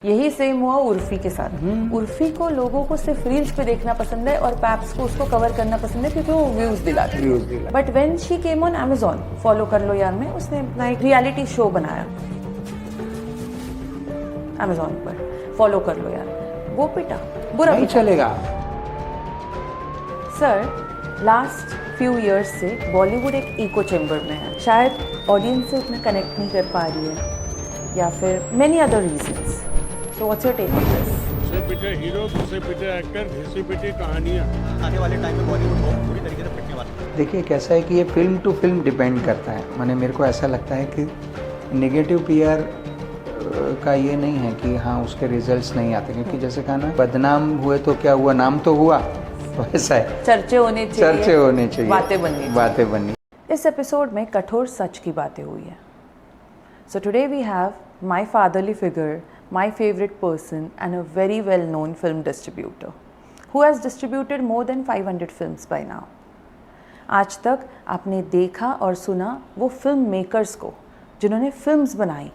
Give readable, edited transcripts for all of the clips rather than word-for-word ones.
यही सेम हुआ उर्फी के साथ। उर्फी को लोगों को सिर्फ रील्स पे देखना पसंद है और पैप्स को उसको कवर करना पसंद है क्योंकि वो व्यूज दिलाती है। But when she came on Amazon, follow कर लो यार में, उसने अपना एक रियलिटी शो बनाया Amazon पर, फॉलो कर लो यार, वो पिटा, बुरा नहीं पिटा। चलेगा। सर, लास्ट फ्यू इयर्स से बॉलीवुड एक इको चेम्बर में है। शायद ऑडियंस से उतना कनेक्ट नहीं कर पा रही है या फिर many other reasons. So what's your take on this? घिसे पिटे हीरो, घिसे पिटे एक्टर, घिसी पिटी कहानियाँ। आने वाले टाइम में बॉलीवुड बहुत पूरी तरीके से पिटने वाला है। देखिए कैसा है कि ये फिल्म टू फिल्म डिपेंड करता है। माने मेरे को ऐसा लगता है कि नेगेटिव पीआर का ये नहीं है कि हाँ उसके रिजल्ट्स नहीं आते, क्योंकि जैसे कहा ना, बदनाम हुए तो क्या हुआ, नाम तो हुआ, वैसा है। चर्चे होने चाहिए, चर्चे होने चाहिए, बातें बननी। इस एपिसोड में कठोर सच की बातें हुई है। So today we have my fatherly figure, my favorite person and a very well known film distributor who has distributed more than 500 films by now. आज तक आपने देखा और सुना वो फिल्म मेकर्स को जिन्होंने फिल्म्स बनाई,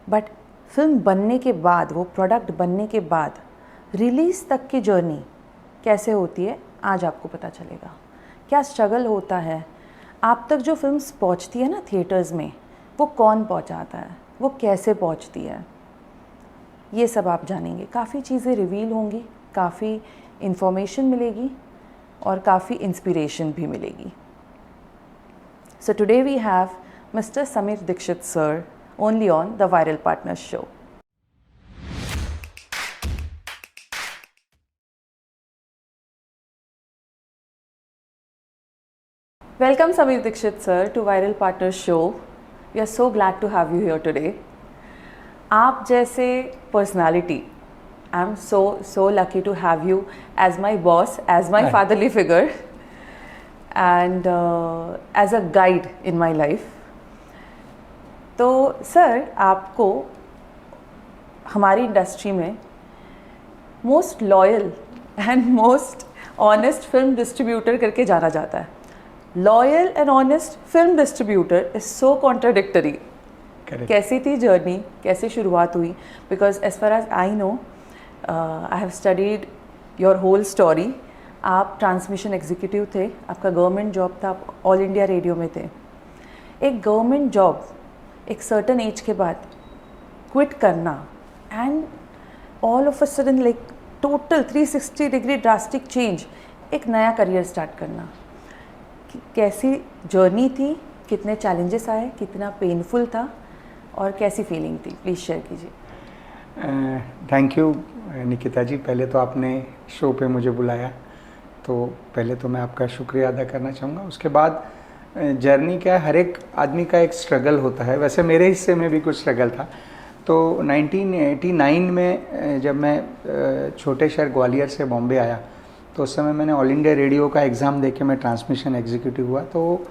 बट फिल्म बनने के बाद, वो प्रोडक्ट बनने के बाद रिलीज़ तक की जर्नी कैसे होती है, आज आपको पता चलेगा। क्या स्ट्रगल होता है, आप तक जो फिल्म्स पहुंचती है ना थिएटर्स में, वो कौन पहुंचाता है, वो कैसे पहुंचती है, ये सब आप जानेंगे। काफ़ी चीज़ें रिवील होंगी, काफ़ी इन्फॉर्मेशन मिलेगी और काफ़ी इंस्पिरेशन भी मिलेगी। So today we have mister Sameer Dixit sir, only on the viral partners show. Welcome Sameer Dixit sir to viral partners show. We are so glad to have you here today. आप जैसे personality, I am so lucky to have you as my boss, as my fatherly figure and as a guide in my life. तो sir, आपको हमारी industry में most loyal and most honest film distributor करके जाना जाता है। Loyal and honest film distributor is so contradictory. कैसी थी जर्नी, कैसे शुरुआत हुई? Because as far as I know, I have studied your whole story. आप ट्रांसमिशन एग्जीक्यूटिव थे, आपका गवर्नमेंट जॉब था, आप ऑल इंडिया रेडियो में थे। एक गवर्नमेंट जॉब एक सर्टन एज के बाद क्विट करना and all of a sudden like total 360 degree drastic change, एक नया करियर स्टार्ट करना, कैसी जर्नी थी, कितने चैलेंजेस आए, कितना पेनफुल था और कैसी फीलिंग थी, प्लीज़ शेयर कीजिए। थैंक यू निकिता जी। पहले तो आपने शो पे मुझे बुलाया, तो पहले तो मैं आपका शुक्रिया अदा करना चाहूँगा। उसके बाद जर्नी क्या है, हर एक आदमी का एक स्ट्रगल होता है। वैसे मेरे हिस्से में भी कुछ स्ट्रगल था। तो 1989 में जब मैं छोटे शहर ग्वालियर से बॉम्बे आया, तो उस समय मैंने ऑल इंडिया रेडियो का एग्ज़ाम दे के मैं ट्रांसमिशन एग्जीक्यूटिव हुआ। तो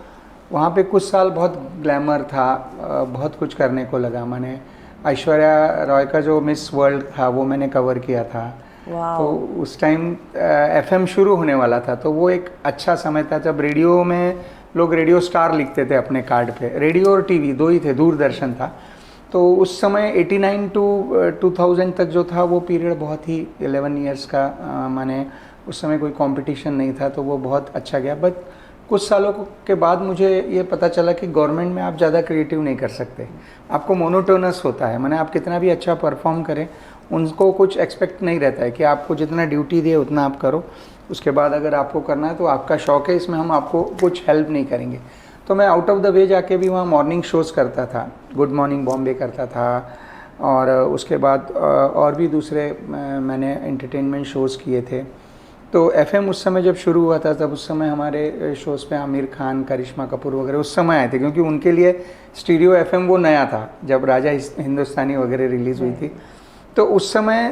वहाँ पे कुछ साल बहुत ग्लैमर था, बहुत कुछ करने को लगा। मैंने ऐश्वर्या रॉय का जो मिस वर्ल्ड था वो मैंने कवर किया था। तो उस टाइम एफएम शुरू होने वाला था, तो वो एक अच्छा समय था जब रेडियो में लोग रेडियो स्टार लिखते थे अपने कार्ड पे। रेडियो और टीवी दो ही थे, दूरदर्शन था। तो उस समय 89 टू 2000 तक जो था वो पीरियड बहुत ही 11 ईयर्स का, माने उस समय कोई कंपटीशन नहीं था, तो वो बहुत अच्छा गया। बट कुछ सालों के बाद मुझे ये पता चला कि गवर्नमेंट में आप ज़्यादा क्रिएटिव नहीं कर सकते, आपको मोनोटोनस होता है। माने आप कितना भी अच्छा परफॉर्म करें, उनको कुछ एक्सपेक्ट नहीं रहता है कि आपको जितना ड्यूटी दिए उतना आप करो, उसके बाद अगर आपको करना है तो आपका शौक है, इसमें हम आपको कुछ हेल्प नहीं करेंगे। तो मैं आउट ऑफ द वे जाके भी वहाँ मॉर्निंग शोज़ करता था, गुड मॉर्निंग बॉम्बे करता था, और उसके बाद और भी दूसरे मैंने एंटरटेनमेंट शोज़ किए थे। तो एफएम उस समय जब शुरू हुआ था, तब उस समय हमारे शोज़ पे आमिर खान, करिश्मा कपूर वगैरह उस समय आए थे, क्योंकि उनके लिए स्टीरियो एफएम वो नया था जब राजा हिंदुस्तानी वगैरह रिलीज़ हुई थी। तो उस समय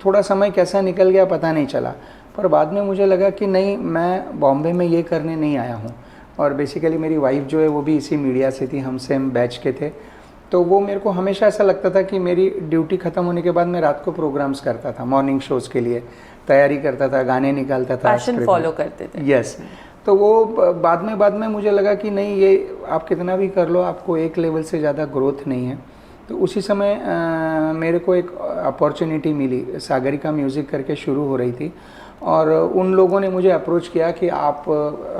थोड़ा समय कैसा निकल गया पता नहीं चला, पर बाद में मुझे लगा कि नहीं, मैं बॉम्बे में ये करने नहीं आया हूँ। और बेसिकली मेरी वाइफ जो है वो भी इसी मीडिया से थी, हम सेम बैच के थे। तो वो मेरे को हमेशा ऐसा लगता था कि मेरी ड्यूटी ख़त्म होने के बाद मैं रात को प्रोग्राम्स करता था, मॉर्निंग शोज़ के लिए तैयारी करता था, गाने निकालता था, पैशन फॉलो करते थे। यस। तो वो बाद में मुझे लगा कि नहीं, ये आप कितना भी कर लो, आपको एक लेवल से ज़्यादा ग्रोथ नहीं है। तो उसी समय मेरे को एक अपॉर्चुनिटी मिली, सागरिका म्यूज़िक करके शुरू हो रही थी, और उन लोगों ने मुझे अप्रोच किया कि आप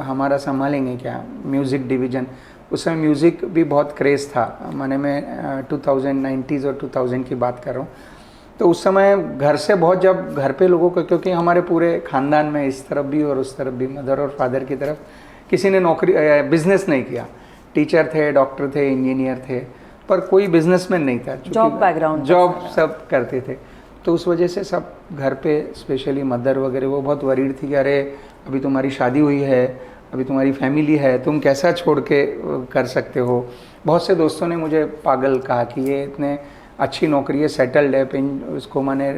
हमारा संभालेंगे क्या म्यूज़िक डिवीज़न। उस समय म्यूज़िक भी बहुत क्रेज़ था, माने मैं 2090s और 2000 की बात कर रहा हूँ। तो उस समय घर से बहुत, जब घर पे लोगों को, क्योंकि हमारे पूरे ख़ानदान में इस तरफ भी और उस तरफ भी, मदर और फादर की तरफ, किसी ने नौकरी बिज़नेस नहीं किया। टीचर थे, डॉक्टर थे, इंजीनियर थे, पर कोई बिजनेसमैन नहीं था। जॉब बैकग्राउंड, जॉब सब करते थे। तो उस वजह से सब घर पे, स्पेशली मदर वगैरह, वो बहुत वरीड थी कि अरे अभी तुम्हारी शादी हुई है, अभी तुम्हारी फैमिली है, तुम कैसा छोड़ के कर सकते हो। बहुत से दोस्तों ने मुझे पागल कहा कि ये इतने अच्छी नौकरी है, सेटल्ड है, उसको मैंने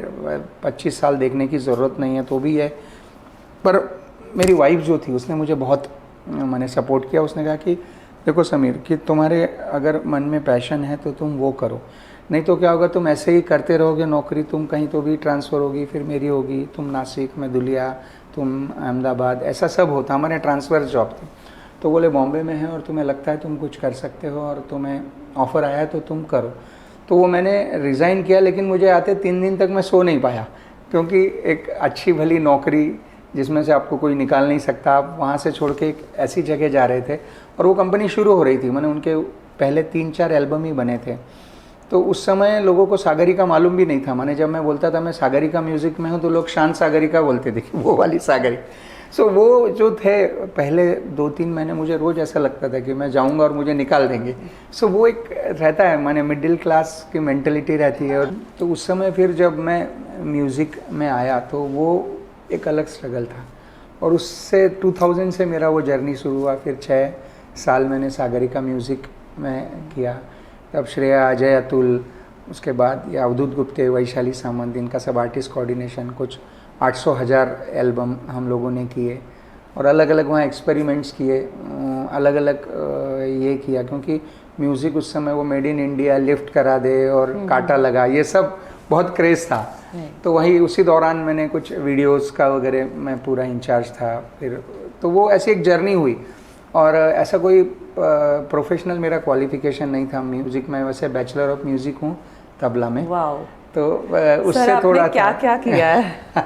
25 साल देखने की ज़रूरत नहीं है, तो भी है। पर मेरी वाइफ जो थी उसने मुझे बहुत मैंने सपोर्ट किया। उसने कहा कि देखो समीर, कि तुम्हारे अगर मन में पैशन है तो तुम वो करो, नहीं तो क्या होगा, तुम ऐसे ही करते रहोगे नौकरी, तुम कहीं तो भी ट्रांसफ़र होगी, फिर मेरी होगी, तुम नासिक में दुलिया, तुम अहमदाबाद, ऐसा सब होता। हमारे ट्रांसफ़र जॉब थी। तो बोले बॉम्बे में है और तुम्हें लगता है तुम कुछ कर सकते हो और तुम्हें ऑफ़र आया है तो तुम करो। तो वो मैंने रिज़ाइन किया, लेकिन मुझे आते 3 दिन तक मैं सो नहीं पाया, क्योंकि एक अच्छी भली नौकरी जिसमें से आपको कोई निकाल नहीं सकता, आप वहाँ से छोड़ के एक ऐसी जगह जा रहे थे, और वो कंपनी शुरू हो रही थी। मैंने उनके पहले 3-4 एल्बम ही बने थे। तो उस समय लोगों को सागरिका मालूम भी नहीं था। मैंने जब मैं बोलता था मैं सागरिका म्यूज़िक में हूँ, तो लोग शांत सागरिका बोलते थे, वो वाली सागरिका। सो वो जो थे पहले 2-3 महीने, मुझे रोज़ ऐसा लगता था कि मैं जाऊँगा और मुझे निकाल देंगे। सो वो एक रहता है, माने मिडिल क्लास की मेंटलिटी रहती है। और तो उस समय फिर जब मैं म्यूज़िक में आया तो वो एक अलग स्ट्रगल था, और उससे 2000 से मेरा वो जर्नी शुरू हुआ। फिर 6 साल मैंने सागरिका म्यूज़िक में किया, तब श्रेया, अजय, अतुल, उसके बाद ये अवधूत गुप्ते, वैशाली सामंत, इनका सब आर्टिस्ट कोऑर्डिनेशन, कुछ 800,000 एल्बम हम लोगों ने किए, और अलग अलग वहाँ एक्सपेरिमेंट्स किए, अलग अलग ये किया, क्योंकि म्यूज़िक उस समय वो मेड इन इंडिया, लिफ्ट करा दे और कांटा लगा, ये सब बहुत क्रेज़ था। तो वही उसी दौरान मैंने कुछ वीडियोस का वगैरह मैं पूरा इंचार्ज था। फिर तो वो ऐसी एक जर्नी हुई, और ऐसा कोई प्रोफेशनल मेरा क्वालिफिकेशन नहीं था म्यूज़िक में। वैसे बैचलर ऑफ म्यूज़िक हूँ तबला में। वाओ। तो उससे थोड़ा क्या क्या किया है।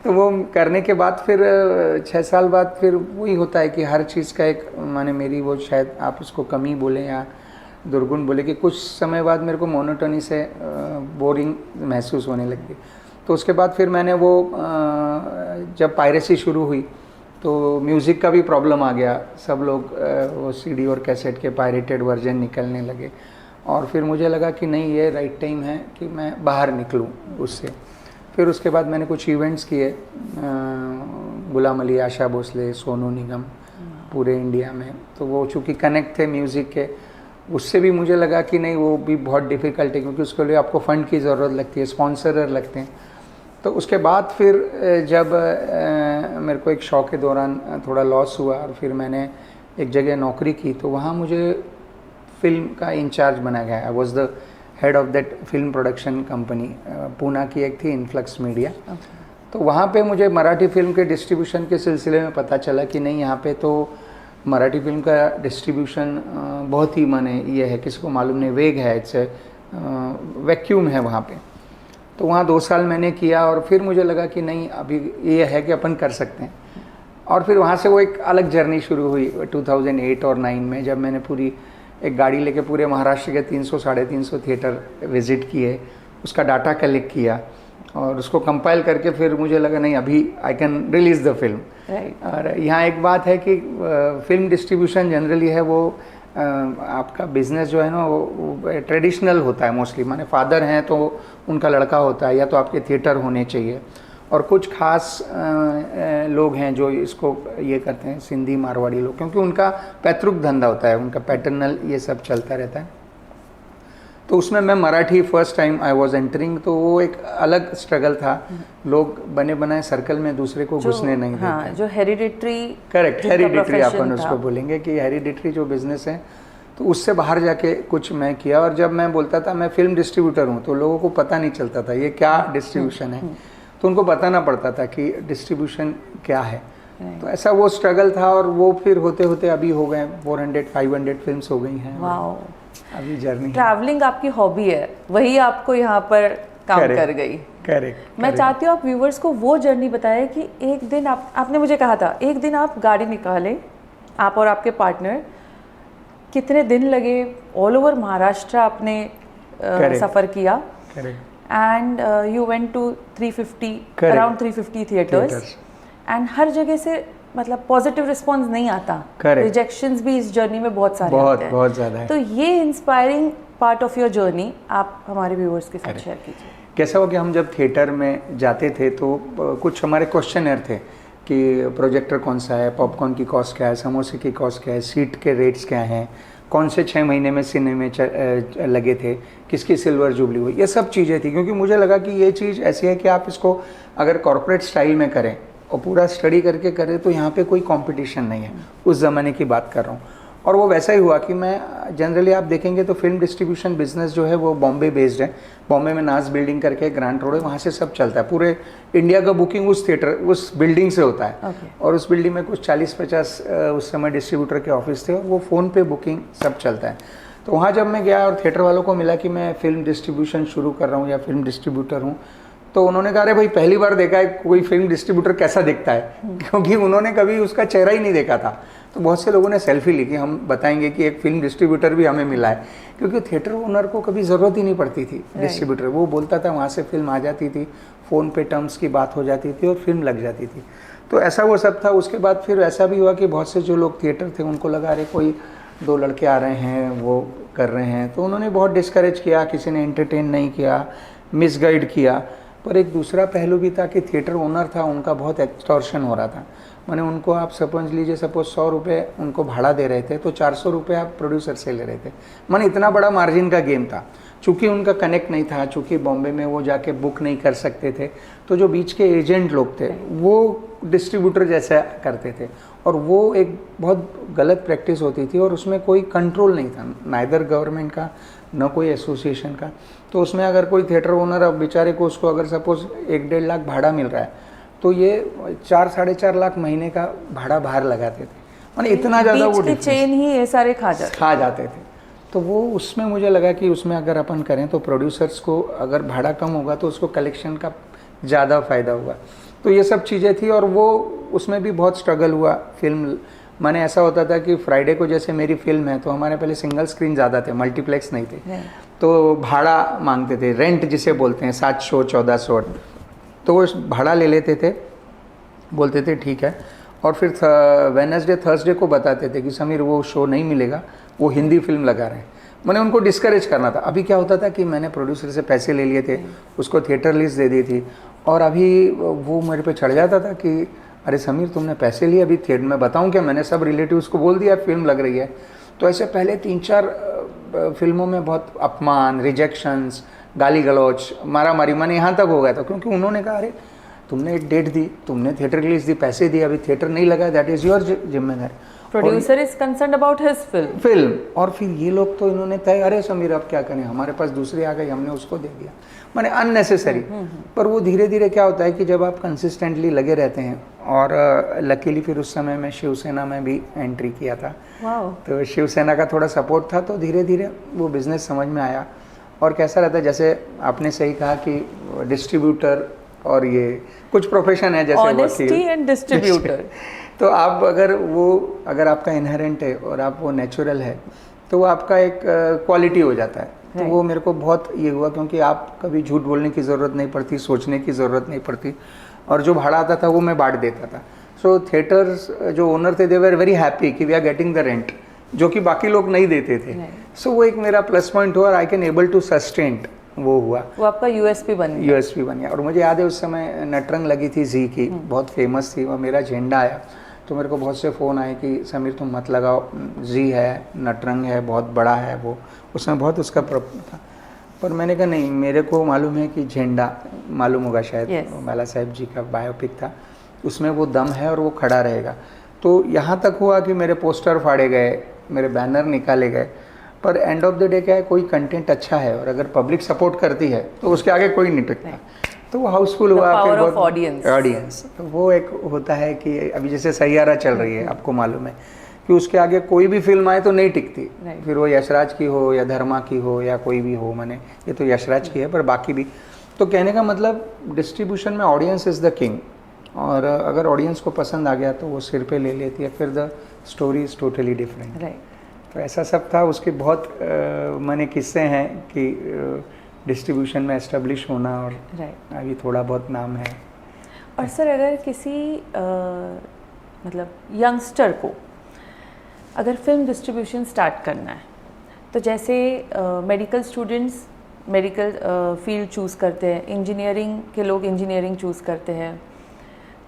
तो वो करने के बाद फिर 6 साल बाद फिर वही होता है कि हर चीज़ का एक, माने मेरी वो, शायद आप उसको कमी बोलें या दुर्गुण बोले, कि कुछ समय बाद मेरे को मोनोटोनी से बोरिंग महसूस होने लगी। तो उसके बाद फिर मैंने वो जब पायरेसी शुरू हुई तो म्यूज़िक का भी प्रॉब्लम आ गया। सब लोग वो सीडी और कैसेट के पायरेटेड वर्जन निकलने लगे, और फिर मुझे लगा कि नहीं, ये राइट टाइम है कि मैं बाहर निकलूं उससे। फिर उसके बाद मैंने कुछ इवेंट्स किए, गुलाम अली, आशा भोसले, सोनू निगम, पूरे इंडिया में। तो वो चूँकि कनेक्ट थे म्यूज़िक के, उससे भी मुझे लगा कि नहीं, वो भी बहुत डिफ़िकल्ट है, क्योंकि उसके लिए आपको फ़ंड की ज़रूरत लगती है, स्पॉन्सरर लगते हैं। तो उसके बाद फिर जब मेरे को एक शो के दौरान थोड़ा लॉस हुआ, और फिर मैंने एक जगह नौकरी की, तो वहाँ मुझे फ़िल्म का इंचार्ज बनाया गया। I was the head of that film production company, Poona की एक थी, इन्फ्लक्स मीडिया। तो वहाँ पे मुझे मराठी फिल्म के डिस्ट्रीब्यूशन के सिलसिले में पता चला कि नहीं, यहाँ पे तो मराठी फिल्म का डिस्ट्रीब्यूशन बहुत ही, माने ये है, किसी को मालूम नहीं, वेग है, इट्स वैक्यूम है वहाँ पे। तो वहाँ 2 साल मैंने किया, और फिर मुझे लगा कि नहीं, अभी ये है कि अपन कर सकते हैं। और फिर वहाँ से वो एक अलग जर्नी शुरू हुई 2008 और 9 में, जब मैंने पूरी एक गाड़ी लेके पूरे महाराष्ट्र के 300-350 थिएटर विज़िट किए, उसका डाटा कलेक्ट किया, और उसको कंपाइल करके फिर मुझे लगा नहीं, अभी I can release the film. और यहाँ एक बात है कि फिल्म डिस्ट्रीब्यूशन जनरली है वो आपका बिज़नेस जो है ना, वो ट्रेडिशनल होता है मोस्टली, माने फादर हैं तो उनका लड़का होता है, या तो आपके थिएटर होने चाहिए, और कुछ खास लोग हैं जो इसको ये करते हैं, सिंधी मारवाड़ी लोग, क्योंकि उनका पैतृक धंधा होता है, उनका पैटर्नल ये सब चलता रहता है। तो उसमें मैं Marathi first time I was entering, तो वो एक अलग स्ट्रगल था। लोग बने बनाए सर्कल में दूसरे को घुसने नहीं देते। हाँ, जो हेरिडिटरी, करेक्ट, हेरिडिटरी अपन उसको बोलेंगे कि हेरिडिटरी जो बिजनेस है, तो उससे बाहर जाके कुछ मैं किया। और जब मैं बोलता था मैं फिल्म डिस्ट्रीब्यूटर हूँ, तो लोगों को पता नहीं चलता था ये क्या डिस्ट्रीब्यूशन है, तो उनको बताना पड़ता था कि डिस्ट्रीब्यूशन क्या है। तो ऐसा वो स्ट्रगल था, और वो फिर होते होते अभी हो गए 400-500 फिल्म्स हो गई हैं। वाओ। अभी जर्नी ट्रैवलिंग आपकी हॉबी है, वही आपको यहाँ पर काम Correct. कर गई। करेक्ट। मैं चाहती हूँ आप व्यूवर्स को वो जर्नी बताएं कि एक दिन आपने मुझे कहा था एक दिन आप गाड़ी निकाले, आप और आपके पार्टनर, कितने दिन लगे, ऑल ओवर महाराष्ट्र आपने Correct. सफ़र किया, correct. And you went to 350 Correct. Around 350 theatres, Theatres. And हर जगह से मतलब पॉजिटिव रिस्पॉन्स नहीं आता, Correct. रिजेक्शंस भी इस जर्नी में बहुत सारे बहुत आते हैं। बहुत ज़्यादा है। तो ये inspiring part of your journey आप हमारे व्यूवर्स के साथ शेयर कीजिए। कैसा हो कि हम जब थिएटर में जाते थे तो कुछ हमारे क्वेश्चनर थे कि प्रोजेक्टर कौन सा है, पॉपकॉर्न की कॉस्ट क्या है, समोसे की कॉस्ट क्या है, सीट के रेट्स क्या हैं, कौन से 6 महीने में सिनेमे लगे थे, किसकी सिल्वर जुबली हुई, ये सब चीज़ें थी। क्योंकि मुझे लगा कि ये चीज़ ऐसी है कि आप इसको अगर कॉर्पोरेट स्टाइल में करें और पूरा स्टडी करके करें तो यहाँ पे कोई कंपटीशन नहीं है, उस ज़माने की बात कर रहा हूँ। और वो वैसा ही हुआ कि मैं जनरली आप देखेंगे तो फिल्म डिस्ट्रीब्यूशन बिजनेस जो है वो बॉम्बे बेस्ड है। बॉम्बे में नाज बिल्डिंग करके ग्रांट रोड है, वहाँ से सब चलता है। पूरे इंडिया का बुकिंग उस थिएटर उस बिल्डिंग से होता है। और उस बिल्डिंग में कुछ 40-50 उस समय डिस्ट्रीब्यूटर के ऑफिस थे और वो फ़ोन पे बुकिंग सब चलता है। तो वहाँ जब मैं गया और थिएटर वालों को मिला कि मैं फिल्म डिस्ट्रीब्यूशन शुरू कर रहा हूँ या फिल्म डिस्ट्रीब्यूटर हूँ, तो उन्होंने कहा अरे भाई पहली बार देखा है कोई फिल्म डिस्ट्रीब्यूटर कैसा दिखता है, क्योंकि उन्होंने कभी उसका चेहरा ही नहीं देखा था। तो बहुत से लोगों ने सेल्फी ली कि हम बताएंगे कि एक फिल्म डिस्ट्रीब्यूटर भी हमें मिला है, क्योंकि थिएटर ओनर को कभी ज़रूरत ही नहीं पड़ती थी डिस्ट्रीब्यूटर। वो बोलता था, वहाँ से फिल्म आ जाती थी, फ़ोन पे टर्म्स की बात हो जाती थी और फिल्म लग जाती थी। तो ऐसा वो सब था। उसके बाद फिर ऐसा भी हुआ कि बहुत से जो लोग थिएटर थे उनको लगा अरे कोई 2 लड़के आ रहे हैं वो कर रहे हैं, तो उन्होंने बहुत डिस्करेज किया, किसी ने एंटरटेन नहीं किया, मिसगाइड किया। पर एक दूसरा पहलू भी था कि थिएटर ओनर था, उनका बहुत एक्सटॉर्शन हो रहा था। माने उनको आप समझ लीजिए सपोज 100 रुपये उनको भाड़ा दे रहे थे तो 400 रुपये आप प्रोड्यूसर से ले रहे थे। माने इतना बड़ा मार्जिन का गेम था। चूँकि उनका कनेक्ट नहीं था, चूँकि बॉम्बे में वो जाके बुक नहीं कर सकते थे, तो जो बीच के एजेंट लोग थे वो डिस्ट्रीब्यूटर जैसा करते थे और वो एक बहुत गलत प्रैक्टिस होती थी और उसमें कोई कंट्रोल नहीं था, नाइदर गवर्नमेंट का न कोई एसोसिएशन का। तो उसमें अगर कोई थिएटर ओनर अब बेचारे को उसको अगर सपोज 1-1.5 लाख भाड़ा मिल रहा है तो ये 4-4.5 लाख महीने का भाड़ा बाहर लगाते थे। माने इतना ज़्यादा वो चेन ही ये सारे खा जाते थे। तो वो उसमें मुझे लगा कि उसमें अगर अपन करें तो प्रोड्यूसर्स को अगर भाड़ा कम होगा तो उसको कलेक्शन का ज़्यादा फ़ायदा होगा। तो ये सब चीज़ें थी और वो उसमें भी बहुत स्ट्रगल हुआ। फिल्म माने ऐसा होता था कि फ्राइडे को जैसे मेरी फिल्म है तो हमारे पहले सिंगल स्क्रीन ज़्यादा थे, मल्टीप्लेक्स नहीं थे, तो भाड़ा मांगते थे, रेंट जिसे बोलते हैं, 7 शो 14 शो, तो वो भाड़ा ले लेते थे, बोलते थे ठीक है। और फिर वेडनेसडे थर्सडे को बताते थे कि समीर वो शो नहीं मिलेगा, वो हिंदी फिल्म लगा रहे हैं। मैंने उनको डिस्करेज करना था। अभी क्या होता था कि मैंने प्रोड्यूसर से पैसे ले लिए थे, उसको थिएटर लीज दे दी थी और अभी वो मेरे पे चढ़ जाता था कि अरे समीर तुमने पैसे लिए, अभी थिएटर में बताऊं क्या, मैंने सब रिलेटिव्स को बोल दिया फिल्म लग रही है। तो ऐसे पहले 3-4 फिल्मों में बहुत अपमान, रिजेक्शंस, गाली गलौच, मारामारी माने यहाँ तक हो गया था, क्योंकि उन्होंने कहा अरे तुमने एक डेट दी, तुमने थिएटर रिलीज दी, पैसे दिए, अभी थिएटर नहीं लगा, दैट इज़ योर जिम्मेदारी। Producer is concerned about his film. और फिर ये लोग तो इन्होंने तय, अरे समीर अब क्या करें, हमारे पास दूसरी आ गई, हमने उसको दे दिया, माने अननेसेसरी। पर वो धीरे धीरे क्या होता है कि जब आप कंसिस्टेंटली लगे रहते हैं, और लकीली फिर उस समय मैं शिवसेना में भी एंट्री किया था, तो शिवसेना का थोड़ा सपोर्ट था, तो धीरे धीरे वो बिज़नेस समझ में आया। और कैसा रहता है, जैसे आपने सही कहा कि डिस्ट्रीब्यूटर और ये कुछ प्रोफेशन है जैसे ऑनेस्टी एंड डिस्ट्रीब्यूटर, तो आप अगर आपका इनहेरेंट है और आप वो नेचुरल है तो वो आपका एक क्वालिटी हो जाता है। तो वो मेरे को बहुत ये हुआ, क्योंकि आप कभी झूठ बोलने की ज़रूरत नहीं पड़ती, सोचने की ज़रूरत नहीं पड़ती, और जो भाड़ा आता था वो मैं बांट देता था। सो थिएटर्स जो ओनर थे दे वर वेरी हैप्पी कि we are getting the rent, जो कि बाकी लोग नहीं देते थे। सो वो एक मेरा प्लस पॉइंट हुआ और I can able to sustain, वो हुआ, वो आपका यूएसपी बन गया। और मुझे याद है उस समय नटरंग लगी थी जी की, बहुत फेमस थी, और मेरा झंडा आया तो मेरे को बहुत से फ़ोन आए कि समीर तुम मत लगाओ, जी है, नटरंग है, बहुत बड़ा है, वो उसमें बहुत उसका प्रॉब्लम था। पर मैंने कहा नहीं, मेरे को मालूम है कि झंडा, मालूम होगा शायद, बाला साहेब जी का बायोपिक था, उसमें वो दम है और वो खड़ा रहेगा। तो यहाँ तक हुआ कि मेरे पोस्टर फाड़े गए, मेरे बैनर निकाले गए, पर एंड ऑफ द डे क्या है, कोई कंटेंट अच्छा है और अगर पब्लिक सपोर्ट करती है तो उसके आगे कोई नहीं टिकता। तो वो हाउसफुल हुआ, फिर ऑडियंस। तो वो एक होता है कि अभी जैसे सैयारा चल रही है, आपको मालूम है कि उसके आगे कोई भी फिल्म आए तो नहीं टिकती। Right. फिर वो यशराज की हो या धर्मा की हो या कोई भी हो, मैंने ये तो यशराज की है पर बाकी भी। तो कहने का मतलब डिस्ट्रीब्यूशन में ऑडियंस इज़ द किंग, और अगर ऑडियंस को पसंद आ गया तो वो सिर पे ले लेती है, फिर the story is totally different. Right. तो ऐसा सब था। उसके बहुत मैंने किस्से हैं कि डिस्ट्रीब्यूशन में एस्टेब्लिश होना, और राइट। अभी थोड़ा बहुत नाम है। और सर अगर किसी मतलब यंगस्टर को अगर फिल्म डिस्ट्रीब्यूशन स्टार्ट करना है, तो जैसे medical students medical field choose करते हैं, इंजीनियरिंग के लोग इंजीनियरिंग चूज़ करते हैं,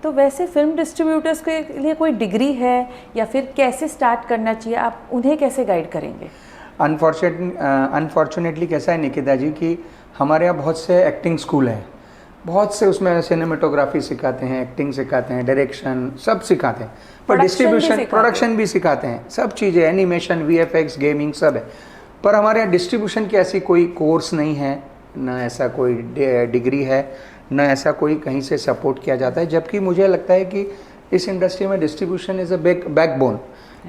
तो वैसे फिल्म डिस्ट्रीब्यूटर्स के लिए कोई डिग्री है या फिर कैसे स्टार्ट करना चाहिए, आप उन्हें कैसे गाइड करेंगे? अनफॉर्चुनेटली कैसा है निकिता जी कि हमारे यहाँ बहुत से एक्टिंग स्कूल हैं, बहुत से उसमें सिनेमेटोग्राफी सिखाते हैं, एक्टिंग सिखाते हैं, डायरेक्शन सब सिखाते हैं, पर डिस्ट्रीब्यूशन प्रोडक्शन भी सिखाते हैं, सब चीज़ें, एनिमेशन, वीएफएक्स, गेमिंग सब है। पर हमारे यहाँ डिस्ट्रीब्यूशन की ऐसी कोई कोर्स नहीं है, ना ऐसा कोई डिग्री है, ना ऐसा कोई कहीं से सपोर्ट किया जाता है। जबकि मुझे लगता है कि इस इंडस्ट्री में डिस्ट्रीब्यूशन इज़ अ बैकबोन,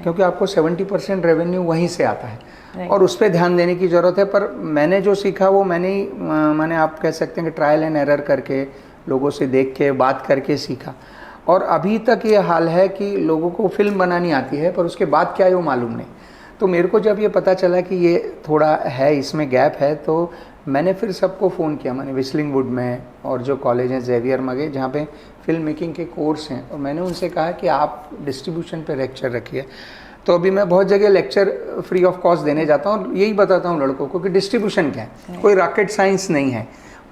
क्योंकि आपको 70% रेवेन्यू वहीं से आता है और उस पर ध्यान देने की ज़रूरत है। पर मैंने जो सीखा वो मैंने आप कह सकते हैं कि ट्रायल एंड एरर करके, लोगों से देख के, बात करके सीखा। और अभी तक ये हाल है कि लोगों को फिल्म बनानी आती है पर उसके बाद क्या है वो मालूम नहीं। तो मेरे को जब ये पता चला कि ये थोड़ा है, इसमें गैप है, तो मैंने फिर सबको फ़ोन किया। मैंने विस्लिंग वुड में और जो कॉलेज हैं जेवियर मगे जहाँ पे फिल्म मेकिंग के कोर्स हैं, और मैंने उनसे कहा कि आप डिस्ट्रीब्यूशन पे लेक्चर रखिए। तो अभी मैं बहुत जगह लेक्चर फ्री ऑफ कॉस्ट देने जाता हूँ और यही बताता हूँ लड़कों को कि डिस्ट्रीब्यूशन क्या है, कोई रॉकेट साइंस नहीं है।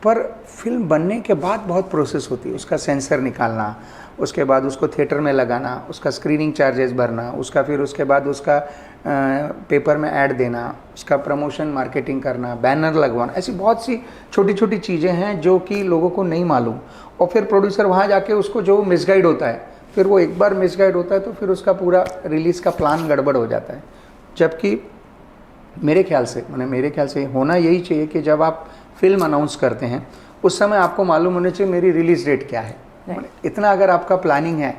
पर फिल्म बनने के बाद बहुत प्रोसेस होती है, उसका सेंसर निकालना, उसके बाद उसको थिएटर में लगाना, उसका स्क्रीनिंग चार्जेस भरना, उसका फिर उसके बाद उसका पेपर में ऐड देना, उसका प्रमोशन मार्केटिंग करना, बैनर लगवाना, ऐसी बहुत सी छोटी छोटी चीज़ें हैं जो कि लोगों को नहीं मालूम। और फिर प्रोड्यूसर वहाँ जाके उसको जो मिसगाइड होता है, फिर वो एक बार मिसगाइड होता है तो फिर उसका पूरा रिलीज़ का प्लान गड़बड़ हो जाता है। जबकि मेरे ख्याल से होना यही चाहिए कि जब आप फिल्म अनाउंस करते हैं उस समय आपको मालूम होना चाहिए मेरी रिलीज़ डेट क्या है। इतना अगर आपका प्लानिंग है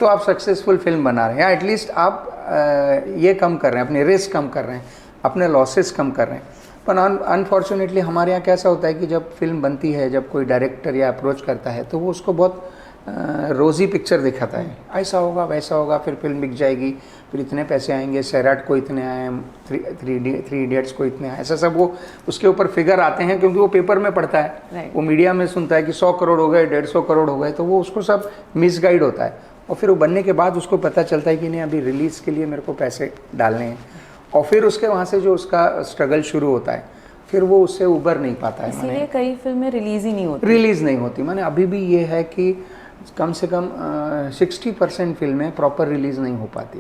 तो आप सक्सेसफुल फिल्म बना रहे हैं, या एटलीस्ट आप ये कम कर रहे हैं, अपने रिस्क कम कर रहे हैं, अपने लॉसेस कम कर रहे हैं। पर अनफॉर्चुनेटली हमारे यहाँ कैसा होता है कि जब फिल्म बनती है, जब कोई डायरेक्टर या अप्रोच करता है तो वो उसको बहुत रोज़ी पिक्चर दिखाता है, ऐसा होगा वैसा होगा, फिर फिल्म बिक जाएगी, फिर इतने पैसे आएंगे, सैराट को इतने आए, थ्री इडियट्स को इतने आए, ऐसा सब वो उसके ऊपर फिगर आते हैं क्योंकि वो पेपर में पढ़ता है, वो मीडिया में सुनता है कि 100 करोड़ हो गए, 150 करोड़ हो गए, तो वो उसको सब मिसगाइड होता है। और फिर वो बनने के बाद उसको पता चलता है कि नहीं, अभी रिलीज़ के लिए मेरे को पैसे डालने हैं, और फिर उसके वहाँ से जो उसका स्ट्रगल शुरू होता है, फिर वो उससे उबर नहीं पाता है। इसीलिए कई फिल्में रिलीज़ नहीं होती। मैंने अभी भी ये है कि कम से कम 60% फिल्में प्रॉपर रिलीज़ नहीं हो पाती।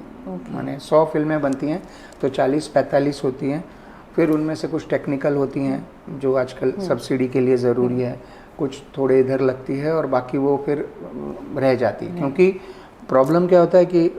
मैंने 100 फिल्में बनती हैं तो 40-45 होती हैं, फिर उनमें से कुछ टेक्निकल होती हैं जो आजकल सब्सिडी के लिए ज़रूरी है, कुछ थोड़े इधर लगती है और बाकी वो फिर रह जाती है। क्योंकि प्रॉब्लम क्या होता है कि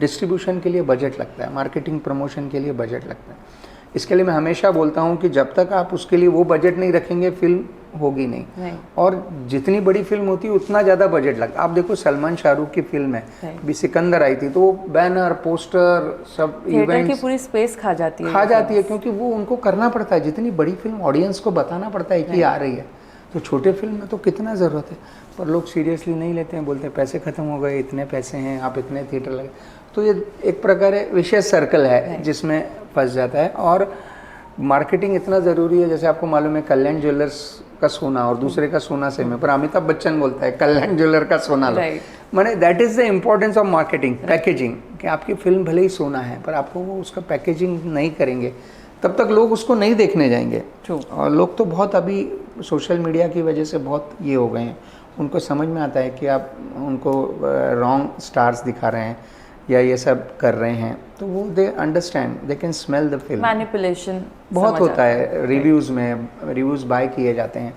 डिस्ट्रीब्यूशन के लिए बजट लगता है, मार्केटिंग प्रमोशन के लिए बजट लगता है। इसके लिए मैं हमेशा बोलता हूँ कि जब तक आप उसके लिए वो बजट नहीं रखेंगे फिल्म होगी नहीं। और जितनी बड़ी फिल्म होती है उतना ज़्यादा बजट लगता है। आप देखो सलमान शाहरुख की फिल्म है भी, सिकंदर आई थी, तो वो बैनर, पोस्टर, सब इवेंट्स की पूरी स्पेस खा जाती है क्योंकि वो उनको करना पड़ता है। जितनी बड़ी फिल्म ऑडियंस को बताना पड़ता है कि आ रही है, तो छोटे फिल्म में तो कितना ज़रूरत है, पर लोग सीरियसली नहीं लेते हैं, बोलते हैं पैसे ख़त्म हो गए, इतने पैसे हैं, आप इतने थिएटर लगे। तो ये एक प्रकार विशेष सर्कल है जिसमें फंस जाता है। और मार्केटिंग इतना ज़रूरी है, जैसे आपको मालूम है कल्याण ज्वेलर्स का सोना और दूसरे का सोना सेम है, पर अमिताभ बच्चन बोलता है कल्याण ज्वेलर का सोना लो। माने that is the importance of marketing, packaging, कि आपकी फिल्म भले ही सोना है पर आपको वो उसका पैकेजिंग नहीं करेंगे तब तक लोग उसको नहीं देखने जाएंगे। और लोग तो बहुत अभी सोशल मीडिया की वजह से बहुत ये हो गए हैं, उनको समझ में आता है कि आप उनको रॉन्ग स्टार्स दिखा रहे हैं या ये सब कर रहे हैं, तो वो they understand, they can smell the film. Manipulation बहुत होता है रिव्यूज़ में, रिव्यूज़ बाय किए जाते हैं।